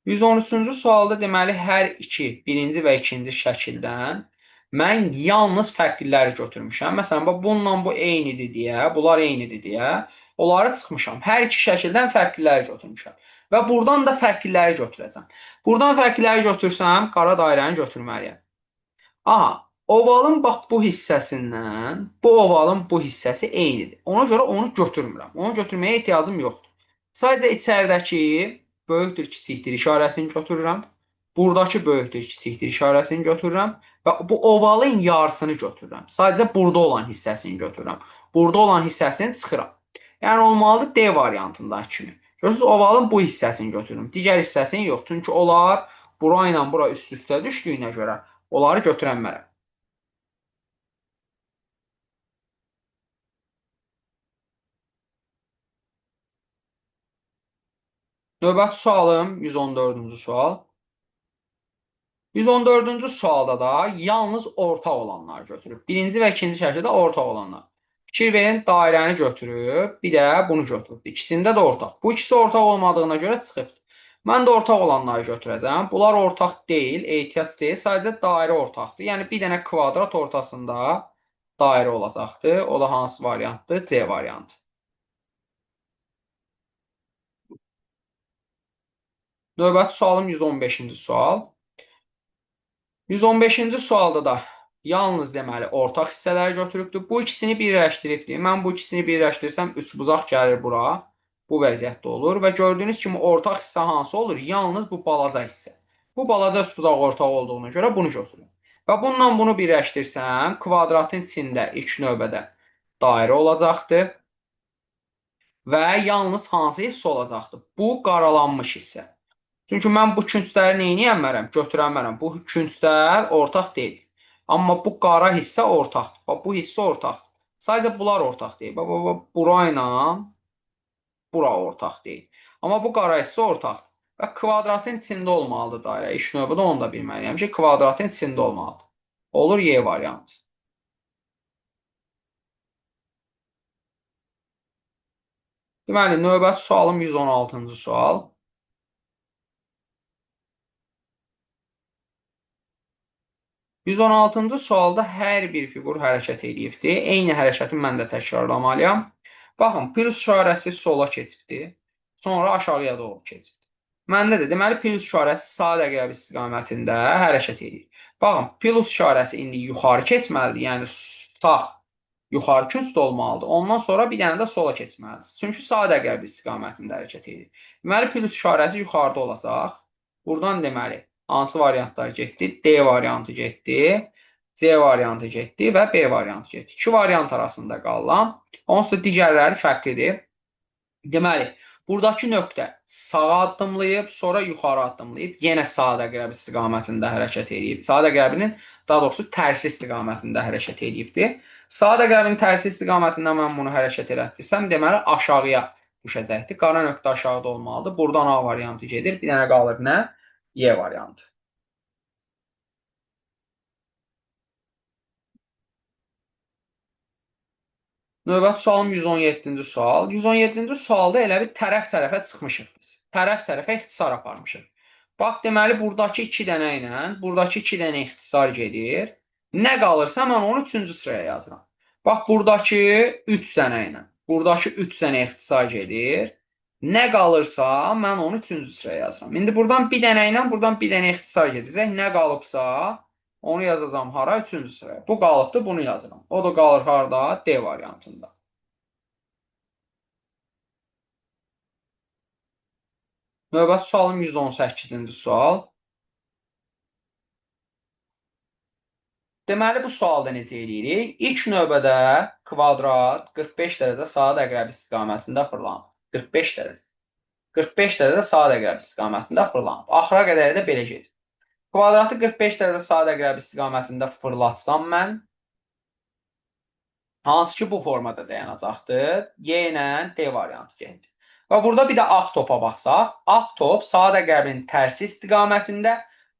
Speaker 1: 113-cü sualda deməli hər iki, birinci və ikinci şəkildən mən yalnız fərqliləri götürmüşəm. Məsələn, bununla bu eynidir deyə, bunlar eynidir deyə onları çıxmışam. Hər iki şəkildən fərqliləri götürmüşəm. Və buradan da fərqliləri götürəcəm. Buradan fərqliləri götürsəm, qara dairəni götürməliyəm. Aha, ovalın bax bu hissəsindən, bu ovalın bu hissəsi eynidir. Ona görə onu götürmürəm. Onu götürməyə ehtiyacım yoxdur. Sadəcə içəridəki böyükdür, kiçikdir işarəsini götürürəm. Buradakı böyükdür, kiçikdir işarəsini götürürəm. Və bu ovalın yarısını götürürəm. Sadəcə burada olan hissəsini götürürəm. Burada olan hissəsini çıxıram. Yəni olmalıdır D variantındakı kimi. Görürsünüz, ovalın bu hissəsini götürürüm. Digər hissəsini yox. Çünki onlar bura ilə bura üst-üstə düşdüyünə görə onları götürənmərəm. Növbəti sualım 114-cü sual. 114-cü sualda da yalnız ortaq olanları götürüb. Birinci və ikinci şəkildə ortaq olanlar. Fikir verin, dairəni götürüb, bir də bunu götürüb. İkisində də ortaq. Bu ikisi ortaq olmadığına görə çıxıb. Mən də ortaq olanları götürəcəm. Bunlar ortaq deyil, ehtiyac deyil. Sadəcə dairə ortaqdır. Yəni bir dənə kvadrat ortasında dairə olacaqdır. O da hansı variantdır? C variantı. Növbəti sualım 115-ci sual. 115-ci sualda da yalnız deməli ortaq hissələri götürübdür. Bu ikisini birləşdiribdir. Mən bu ikisini birləşdirsəm üçbucaq gəlir bura. Bu vəziyyətdə olur və gördüyünüz kimi ortaq hissə hansı olur? Yalnız bu balaca hissə. Bu balaca üçbucaq ortaq olduğuna görə bunu götürürəm. Və bununla bunu birləşdirsəm, kvadratın içində ilk növbədə dairə olacaqdır və yalnız hansı hissə olacaqdır? Bu qaralanmış hissə. Çünki mən bu küncləri neyniyəmərəm? Götürəmərəm. Bu künclər ortaq deyil. Amma bu qara hissə ortaqdır. Bax, bu hissə ortaqdır. Sadəcə bunlar ortaq deyil. Bax, bura ilə bura ortaq deyil. Amma bu qara hissə ortaqdır. Və kvadratın içində olmalıdır dairə. İlk növbədə onu da bilməliyəm ki, kvadratın içində olmalıdır. olur Y variantı. Deməli, növbəti sualım 116-cı sual. 116-cı sualda hər bir fiqur hərəkət edibdir. Eyni hərəkəti mən də təkrarlamalıyam. Baxın, plus işarəsi sola keçibdir. Sonra aşağıya doğru keçibdir. Məndə də deməli plus işarəsi sadə əqrəb istiqamətində hərəkət edir. Baxın, plus işarəsi indi yuxarı keçməlidir. Yəni sağ yuxarı küncdə olmalıdır. Ondan sonra bir dənə də sola keçməlidir. Çünki sadə əqrəb istiqamətində hərəkət edir. Deməli plus işarəsi yuxarıda olacaq. Buradan deməli hansı variantlar getdi? D variantı getdi, C variantı getdi və B variantı getdi. İki variant arasında qalıram. Onsuz da digərləri fərqlidir. Deməli, buradakı nöqtə sağa addımlayıb, sonra yuxarı addımlayıb, yenə sadə əqrəb istiqamətində hərəkət edib. Sadə əqrəbinin, daha doğrusu tərsi istiqamətində hərəkət edibdir. Sadə əqrəbin tərsi istiqamətində mən bunu hərəkət elətdirsəm, deməli aşağıya düşəcəkdir. Qara nöqtə aşağıda olmalıdır. Buradan A variantı gedir. Bir dənə qalır nə? Y variantı. Növbəti sualım 117-ci sual. 117-ci sualda elə bir tərəf-tərəfə çıxmışıq biz. Tərəf-tərəfə ixtisar aparmışıq. Bax, deməli, buradakı 2 dənə ilə buradakı 2 dənə ixtisar gedir. Nə qalırsa mən onu 3-cü sıraya yazıram. Bax, buradakı 3 dənə ilə buradakı 3 dənə ixtisar gedir. Nə qalırsa mən onu 3-cü sıraya yazıram. İndi buradan bir dənə ilə buradan bir dənə ixtisar gedəcək. Nə qalıbsa onu yazacağam hara? 3-cü sıraya. Bu qalıbdır, bunu yazıram. O da qalır harda? D variantında. Növbəti sualım 118-ci sual. Deməli, bu sualda necə eləyirik? İlk növbədə kvadrat 45 dərəcə sadə əqrəb istiqamətində fırlanır. 45 dərəcə. 45 dərəcə sadə əqrəb istiqamətində fırlanır. Axıra qədər də belə gedir. Kvadratı 45 dərəcə sadə əqrəb istiqamətində fırlatsam mən, hansı ki bu formada dayanacaqdır. Y ilə D variantı gedir. Və burada bir də ağ topa baxsaq, ağ top sadə əqrəbin tərsi istiqamətində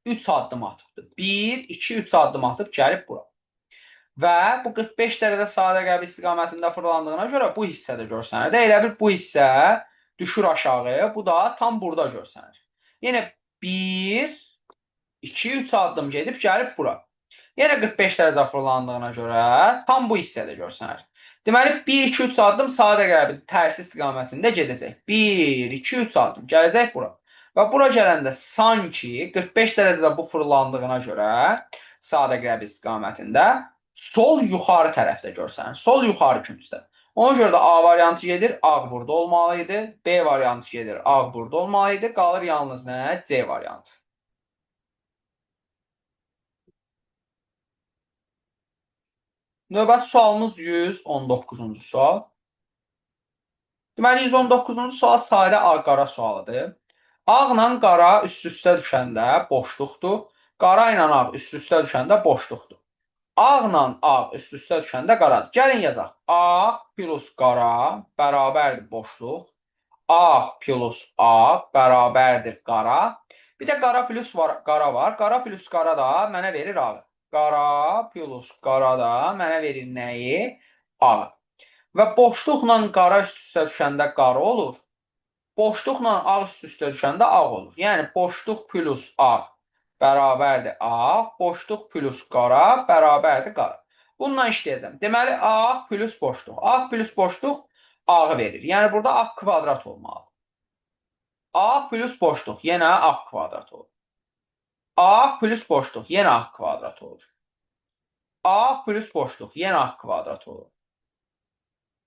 Speaker 1: 3 addım atıbdır. 1, 2, 3 addım atıb gəlib bura. Və bu 45 dərəcə sadə əqrəb istiqamətində fırlandığına görə bu hissədə görsənir. Elə bir bu hissə düşür aşağı, bu da tam burada görsənir. Yenə 1, 2, 3 addım gedib gəlib bura. Yenə 45 dərəcə fırlandığına görə tam bu hissədə görsənir. Deməli 1, 2, 3 addım sadə əqrəbin tərsi istiqamətində gedəcək. 1, 2, 3 addım gələcək bura. Və bura gələndə sanki 45 dərəcədə bu fırlandığına görə sadə əqrəb istiqamətində sol yuxarı tərəfdə görsənir. Sol yuxarı küncdə. Ona görə də A variantı gedir, ağ burada olmalı idi. B variantı gedir, ağ burada olmalı idi. Qalır yalnız nə? C variantı. Növbəti sualımız 119-cu sual. Deməli, 119-cu sual sadə ağ-qara sualıdır. Ağla qara üst-üstə düşəndə boşluqdur. Qara ilə ağ üst-üstə düşəndə boşluqdur. Ağla ağ üst-üstə düşəndə qaradır. Gəlin yazaq. Ağ plus qara bərabərdir boşluq. A plus A bərabərdir qara. Bir də qara plus qara var. Qara plus qara da mənə verir ağı. Qara plus qara da mənə verir nəyi? Ağı. Və boşluqla qara üst-üstə düşəndə qara olur. Boşluqla ağ üst-üstə düşəndə ağ olur. Yəni boşluq plus ağ bərabərdir ağ. Boşluq plus qara bərabərdir qara. Bununla işləyəcəm. Deməli, ağ plus boşluq. Ağ plus boşluq ağı verir. Yəni burada ağ kvadrat olmalı. A plus boşluq yenə ağ kvadrat olur. A plus boşluq yenə ağ kvadrat olur. A plus boşluq yenə ağ kvadrat olur.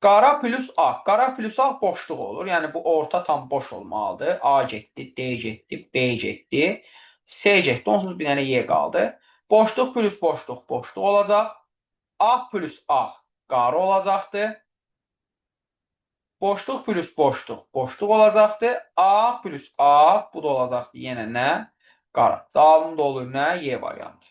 Speaker 1: Qara plus ağ. Qara plus ağ boşluq olur. Yəni bu orta tam boş olmalıdır. A getdi, D getdi, B getdi, C getdi. Onsuz bir dənə Y qaldı. Boşluq plus boşluq boşluq olacaq. Ağ plus ağ qara olacaqdır. Boşluq plus boşluq boşluq olacaqdır. A plus A bu da olacaqdır. Yenə nə? Qara. Cavabım da olur nə? Y variantı.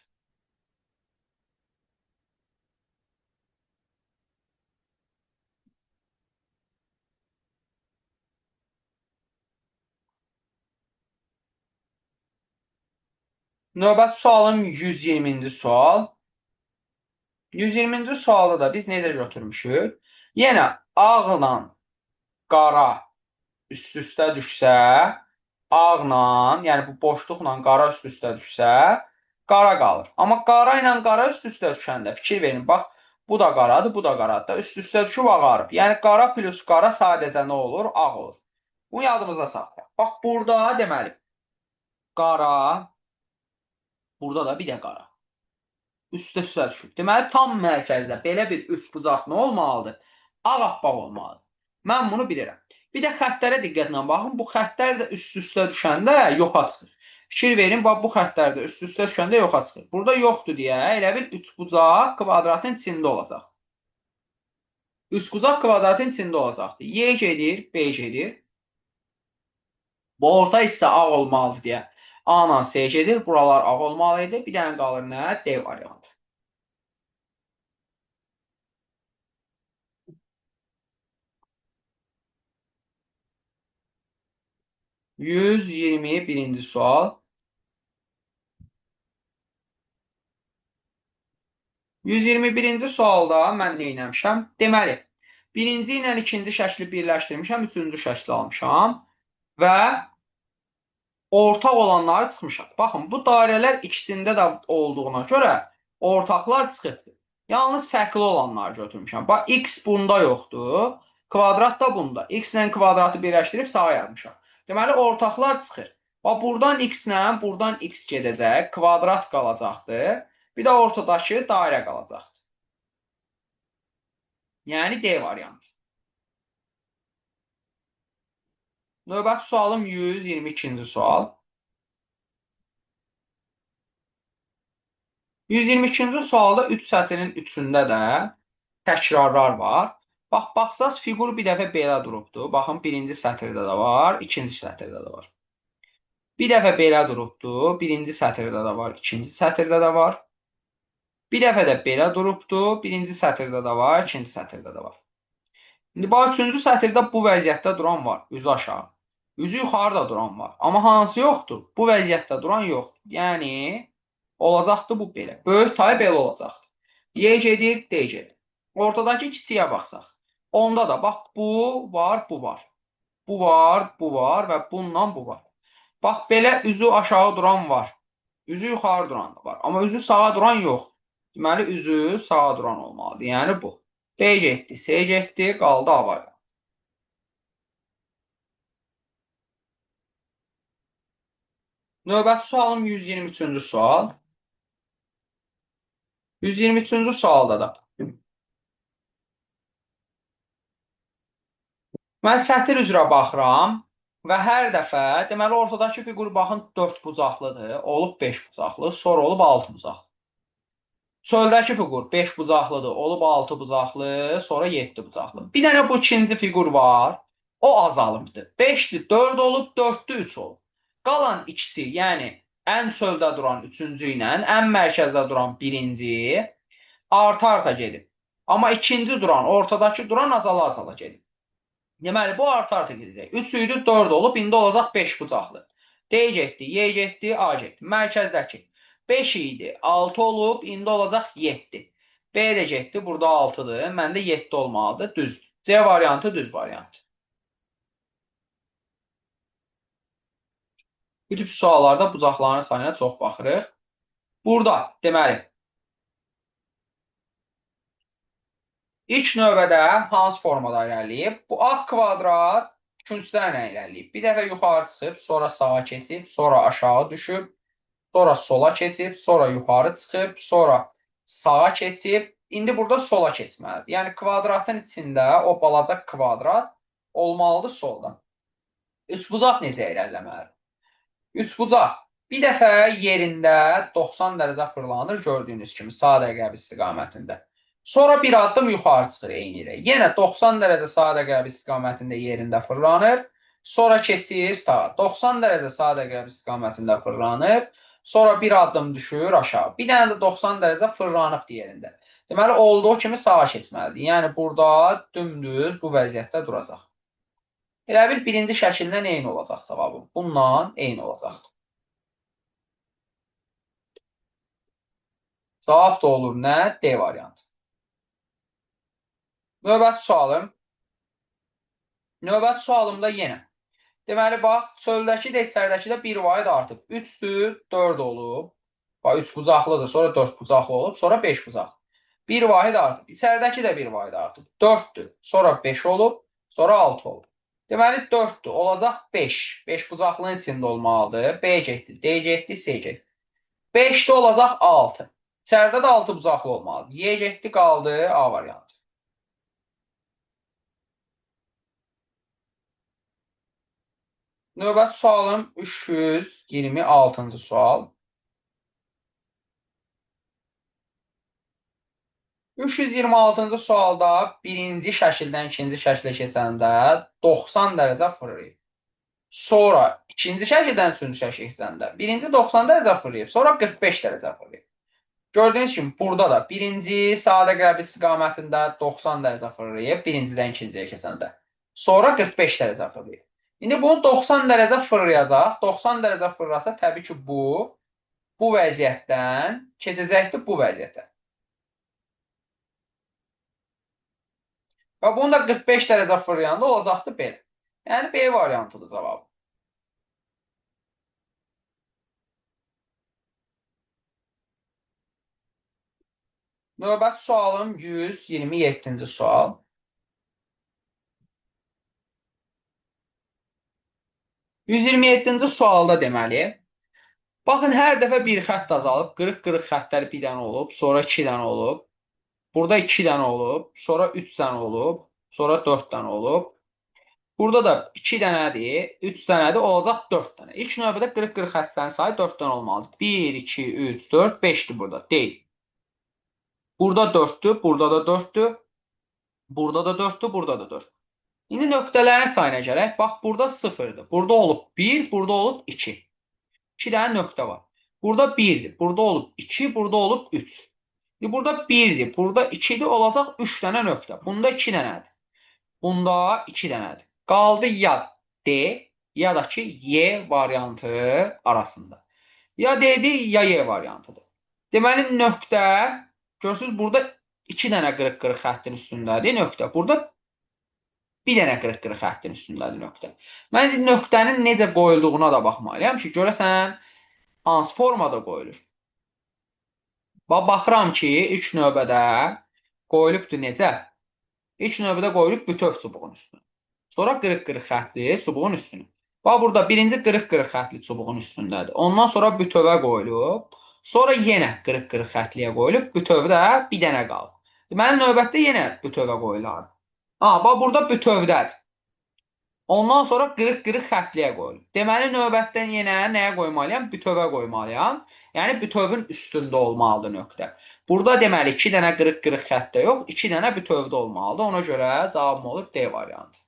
Speaker 1: Növbəti sualım 120-ci sual. 120-ci sualda da biz necə götürmüşük? Yenə ağla qara üst-üstə düşsə, ağla, yəni bu boşluqla qara üst-üstə düşsə, qara qalır. Amma qara ilə qara üst-üstə düşəndə fikir verin, bax, bu da qaradır, bu da qaradır da, üst-üstə düşüb ağarıb. Yəni qara plus qara sadəcə nə olur? Ağ olur. Bunu yadımızda saxlayaq. Bax, burada deməli, qara, burada da bir də qara. Üst-üstə düşüb. Deməli, tam mərkəzdə belə bir üçbucaq nə olmalıdır? Ağappaq olmalıdır. Mən bunu bilirəm. Bir də xəttlərə diqqətlə baxın. Bu xəttlər də üst-üstə düşəndə yoxa çıxır. Fikir verin, bax, bu xəttlər də üst-üstə düşəndə yoxa çıxır. Burada yoxdur deyə elə bil üçbucaq kvadratın içində olacaq. Üçbucaq kvadratın içində olacaqdır. Y gedir, B gedir. Bu orta hissə ağ olmalıdır deyə A ilə C gedir. Buralar ağ olmalı idi. Bir dənə qalır nə? D variantı. 121-ci sual. 121-ci sualda mən nə etmişəm? Deməli, birinci ilə ikinci şəkli birləşdirmişəm, üçüncü şəkli almışam və ortaq olanları çıxmışam. Baxın, bu dairələr ikisində də olduğuna görə ortaqlar çıxıbdır. Yalnız fərqli olanları götürmüşəm. Bax, x bunda yoxdur, kvadrat da bunda. X ilə kvadratı birləşdirib sağa yazmışam. Deməli, ortaqlar çıxır. Bax, buradan x ilə buradan x gedəcək, kvadrat qalacaqdır. Bir də ortadakı dairə qalacaqdır. Yəni D variantı. Növbəti sualım 122-ci sual. 122-ci sualda 3 sətrin üçündə də təkrarlar var. Bax, baxsaz fiqur bir dəfə belə durubdur. Baxın, birinci sətirdə də var, ikinci sətirdə də var. Bir dəfə belə durubdur, birinci sətirdə də var, ikinci sətirdə də var. Bir dəfə də belə durubdur, birinci sətirdə də var, ikinci sətirdə də var. İndi bax, üçüncü sətirdə bu vəziyyətdə duran var, üzü aşağı. Üzü yuxarıda duran var. Amma hansı yoxdur? Bu vəziyyətdə duran yoxdur. Yəni, olacaqdır bu belə. Böyük tay belə olacaqdır. Y gedir, D gedir. Ortadakı kiçiyə baxsaq. Onda da, bax, bu var, bu var. Bu var, bu var və bundan bu var. Bax, belə üzü aşağı duran var. Üzü yuxarı duran da var. Amma üzü sağa duran yox. Deməli, üzü sağa duran olmalıdır. Yəni, bu. B getdi, C getdi, qaldı A var. Növbəti sualım 123-cü sual. 123-cü sualda da. Mən sətir üzrə baxıram və hər dəfə, deməli, ortadakı fiqur baxın 4 bucaqlıdır, olub 5 bucaqlı, sonra olub 6 bucaqlı. Çöldəki fiqur 5 bucaqlıdır, olub 6 bucaqlı, sonra 7 bucaqlı. Bir dənə bu ikinci fiqur var, o azalıbdır. 5'dir, 4 olub, 4'dür, 3 olub. Qalan ikisi, yəni ən çöldə duran üçüncü ilə, ən mərkəzdə duran birinci arta-arta gedib. Amma ikinci duran, ortadakı duran azala-azala gedib. Deməli, bu arta-arta gedəcək. 3 idi, 4 olub, indi olacaq 5 bucaqlı. D getdi, Y getdi, A getdi. Mərkəzdəki 5 idi, 6 olub, indi olacaq 7. B də getdi, burada 6-dır. Məndə 7 olmalıdır, düzdür. C variantı düz variant. Bu tip suallarda bucaqların sayına çox baxırıq. Burada, deməli, İlk növbədə hansı formada irəliyib? Bu A kvadrat künclərlə irəliyib. Bir dəfə yuxarı çıxıb, sonra sağa keçib, sonra aşağı düşüb, sonra sola keçib, sonra yuxarı çıxıb, sonra sağa keçib. İndi burada sola keçməlidir. Yəni kvadratın içində o balaca kvadrat olmalıdır solda. Üçbucaq necə irəliləməlidir? Üçbucaq bir dəfə yerində 90 dərəcə fırlanır, gördüyünüz kimi sağ dəqəb istiqamətində. Sonra bir addım yuxarı çıxır eyni ilə. Yenə 90 dərəcə sadə qərb istiqamətində yerində fırlanır. Sonra keçir sağa. 90 dərəcə sadə qərb istiqamətində fırlanır. Sonra bir addım düşür aşağı. Bir dənə də 90 dərəcə fırlanıb yerində. Deməli, olduğu kimi sağa keçməlidir. Yəni, burada dümdüz bu vəziyyətdə duracaq. Elə bil birinci şəkildən eyni olacaq cavabım. Bununla eyni olacaqdır. Cavab da olur nə? D variantı. Növbəti sualım. Növbəti sualımda yenə. Deməli, bax, çöldəki də, içəridəki də bir vahid artıb. 3-dür, 4 olub. Bax, 3 bucaqlıdır, sonra 4 bucaqlı olub, sonra 5 bucaqlı. Bir vahid artıb. İçəridəki də bir vahid artıb. 4-dür, sonra 5 olub, sonra 6 olub. Deməli, 4-dür, olacaq 5. 5 bucaqlının içində olmalıdır. B getdi, D getdi, C getdi. 5-də olacaq 6. İçəridə də 6 bucaqlı olmalıdır. Y getdi, qaldı A variantı. Növbəti sualım 326-cı sual. 326-cı sualda birinci şəkildən ikinci şəklə keçəndə 90 dərəcə fırlayıb. Sonra ikinci şəkildən üçüncü şəklə keçəndə birinci 90 dərəcə fırlayıb, sonra 45 dərəcə fırlayıb. Gördüyünüz kimi burada da birinci sadə qərb istiqamətində 90 dərəcə fırlayıb, birincidən ikinciyə keçəndə. Sonra 45 dərəcə fırlayıb. İndi bunu 90 dərəcə fırlayacaq. 90 dərəcə fırlasa təbii ki bu vəziyyətdən keçəcəkdir bu vəziyyətə. Və bunu da 45 dərəcə fırlayanda olacaqdır belə. Yəni B variantıdır cavabı. Növbəti sualım 127-ci sual. 127-ci sualda deməli, baxın, hər dəfə bir xətt azalıb, qırıq-qırıq xəttlər bir dənə olub, sonra 2 dənə olub, burada 2 dənə olub, sonra 3 dənə olub, sonra 4 dənə olub. Burada da 2 dənədir, 3 dənədir, olacaq 4 dənə. İlk növbədə qırıq-qırıq xəttlərin sayı 4 dənə olmalıdır. 1, 2, 3, 4, 5-dir burada, deyil. Burada 4-dür, burada da 4-dür, burada da 4-dür, burada da 4. İndi nöqtələrin sayına gələk. Bax, burada 0-dır. Burada olub 1, burada olub 2. 2 dənə nöqtə var. Burada 1-dir, burada olub 2, burada olub 3. İndi burada 1-dir, burada 2-dir, olacaq 3 dənə nöqtə. Bunda 2 dənədir. Bunda 2 dənədir. Qaldı ya D, ya da ki Y variantı arasında. Ya D'dir, ya Y variantıdır. Deməli, nöqtə, görürsünüz, burada 2 dənə qırıq-qırıq xəttin üstündədir nöqtə. Burada bir dənə qırıq-qırıq xəttin üstündədir nöqtə. Mən nöqtənin necə qoyulduğuna da baxmalıyam ki, görəsən hansı formada qoyulur. Baxıram ki, ilk növbədə qoyulubdur necə? İlk növbədə qoyulub bütöv çubuğun üstünə. Sonra qırıq-qırıq xətli çubuğun üstünə. Bax, burada birinci qırıq-qırıq xətli çubuğun üstündədir. Ondan sonra bütövə qoyulub. Sonra yenə qırıq-qırıq xətliyə qoyulub. Bütövdə bir dənə qalıb. Deməli, növbətdə yenə bütövə qoyular. Bax, burada bütövdədir. Ondan sonra qırıq-qırıq xətliyə qoyulub. Deməli, növbətdən yenə nəyə qoymalıyam? Bütövə qoymalıyam. Yəni, bütövün üstündə olmalıdır nöqtə. Burada deməli, 2 dənə qırıq-qırıq xəttdə yox, 2 dənə bütövdə olmalıdır. Ona görə cavabım olur D variantı.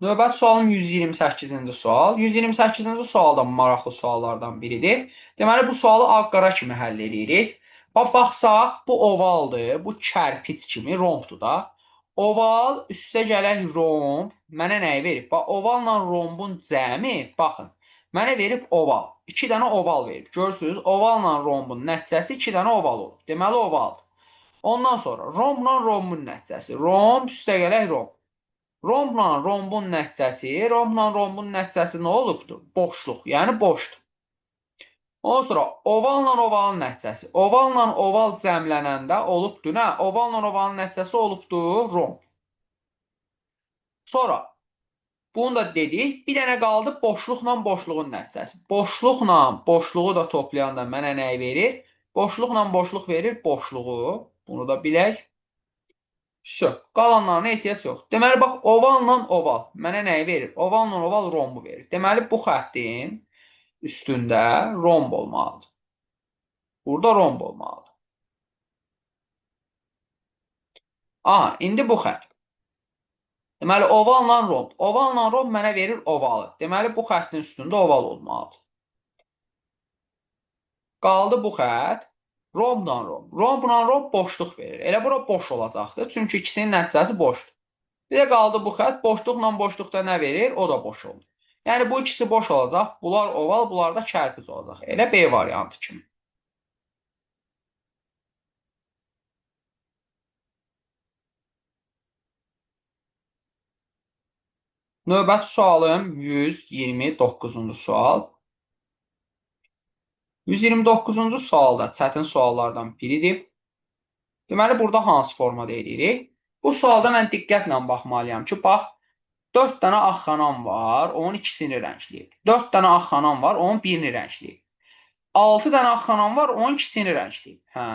Speaker 1: Növbəti sualım 128-ci sual. 128-ci sual da maraqlı suallardan biridir. Deməli, bu sualı ağ-qara kimi həll edirik. Baxsaq, bu ovaldır, bu kərpic kimi rombdur da. Oval, üstə gələk romb, mənə nəyi verib? Bax, ovalla rombun cəmi, baxın, mənə verib oval. 2 dənə oval verib. Görürsünüz, ovalla rombun nəticəsi 2 dənə oval olub. Deməli, ovaldır. Ondan sonra rombla rombun nəticəsi. Romb, üstə gələk romb. Rombla rombun nəticəsi nə olubdur? Boşluq, yəni boşdur. Ondan sonra ovalla ovalın nəticəsi. Ovalla oval cəmlənəndə olubdur nə? Ovalla ovalın nəticəsi olubdur romb. Sonra bunu da dedik. Bir dənə qaldı boşluqla boşluğun nəticəsi. Boşluqla boşluğu da toplayanda mənə nəyi verir? Boşluqla boşluq verir boşluğu. Bunu da bilək. Qalanlarına ehtiyac yox. Deməli, bax, ovalla oval mənə nəyi verir? Ovalla oval rombu verir. Deməli, bu xəttin üstündə romb olmalıdır. Burada romb olmalıdır. İndi bu xətt. Deməli, ovalla romb. Ovalla romb mənə verir ovalı. Deməli, bu xəttin üstündə oval olmalıdır. Qaldı bu xət. Rombla romb. Rombla romb boşluq verir. Elə bura boş olacaqdır. Çünki ikisinin nəticəsi boşdur. Bir də qaldı bu xət. Boşluqla boşluqda nə verir? O da boş olur. Yəni bu ikisi boş olacaq. Bunlar oval, bunlar da kərpic olacaq. Elə B variantı kimi. Növbəti sualım 129-cu sual. 129-cu sualda çətin suallardan biridir. Deməli, burada hansı formada edirik? Bu sualda mən diqqətlə baxmalıyam ki, bax, 4 dənə ağ xanam var, onun ikisini rəngləyib. 4 dənə ağ xanam var, onun birini rəngləyib. 6 dənə ağ xanam var, onun ikisini rəngləyib. Hə.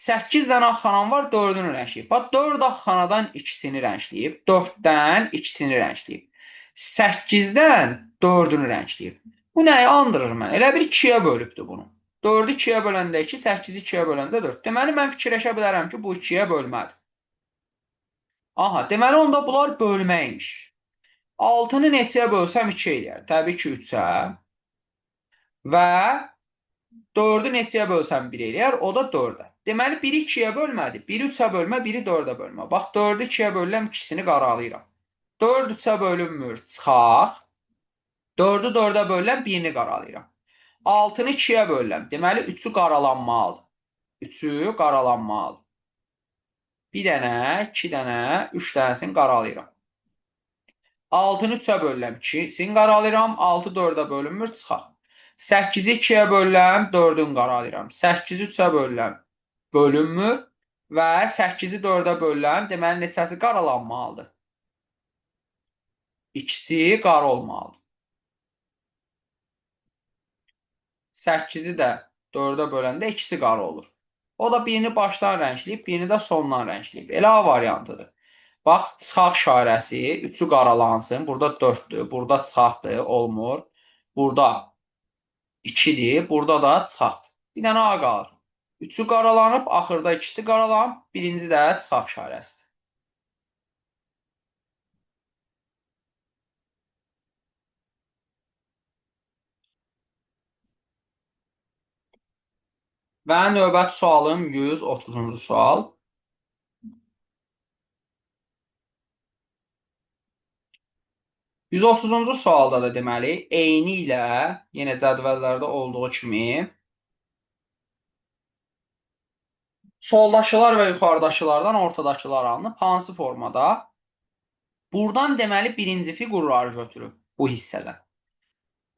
Speaker 1: 8 dənə ağ xanam var, 4-ünü rəngləyib. Bax, 4 ağ xanadan ikisini rəngləyib. 4-dən ikisini rəngləyib. 8-dən 4-ünü rəngləyib. Bu nəyi andırır mən? Elə bir 2-yə bölübdür bunu. 4-ü 2-yə böləndə 2, 8-i 2-yə böləndə 4. Deməli, mən fikirləşə bilərəm ki, bu 2-yə bölmədir. Aha, deməli, onda bunlar bölməymiş. 6-nı neçəyə bölsəm 2 eləyər. Təbii ki, 3-ə. Və 4-ü neçəyə bölsəm 1 eləyər, o da 4-ə. Deməli, 1-i 2-yə bölmədi. 1-i 3-ə bölmə, 1-i 4-ə bölmə. Bax, 4-ü 2-yə bölürəm, ikisini qaralayıram. 4 3-ə bölünmür, çıxaq. 4-ü 4-ə bölürəm, 1-ni qaralayıram. 6-nı 2-yə bölürəm. Deməli, 3-ü qaralanmalıdır. 3-ü qaralanmalıdır. Bir dənə, 2 dənə, 3 dənəsini qaralayıram. 6-nı 3-ə bölürəm, 2-sini qaralayıram. 6 4-ə bölünmür, çıxaq. 8-i 2-yə bölürəm, 4-ünü qaralayıram. 8-i 3-ə bölürəm, bölünmür. Və 8-i 4-ə bölürəm, deməli, neçəsi qaralanmalıdır? İkisi qara olmalıdır. 8-i də 4-ə böləndə ikisi qara olur. O da birini başdan rəngləyib, birini də sondan rəngləyib. Elə A variantıdır. Bax, çıxaq işarəsi, 3-ü qaralansın. Burada 4-dür, burada çıxaqdır, olmur. Burada 2-dir, burada da çıxaqdır. Bir dənə A qalır. 3-ü qaralanıb, axırda ikisi qaralanıb, birinci də çıxaq işarəsidir. Və növbəti sualım 130-cu sual. 130-cu sualda da deməli, eyni ilə, yenə cədvəllərdə olduğu kimi, soldakılar və yuxarıdakılardan ortadakılar alınıb. Hansı formada? Buradan deməli, birinci fiqurları götürüb bu hissədən.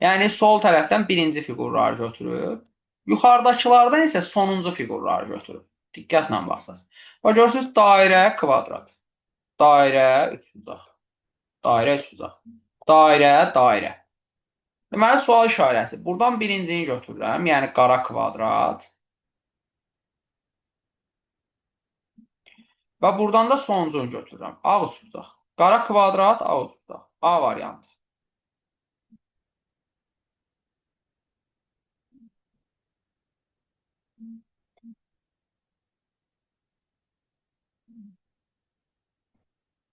Speaker 1: Yəni, sol tərəfdən birinci fiqurları götürüb. Yuxarıdakılardan isə sonuncu fiqurları götürüb. Diqqətlə baxsınız. Və görürsünüz, dairə, kvadrat. Dairə, üçbucaq. Dairə, üçbucaq. Dairə, dairə. Deməli, sual işarəsi. Buradan birincini götürürəm, yəni qara kvadrat. Və buradan da sonuncunu götürürəm. Ağ üçbucaq. Qara kvadrat, ağ üçbucaq. A variantı.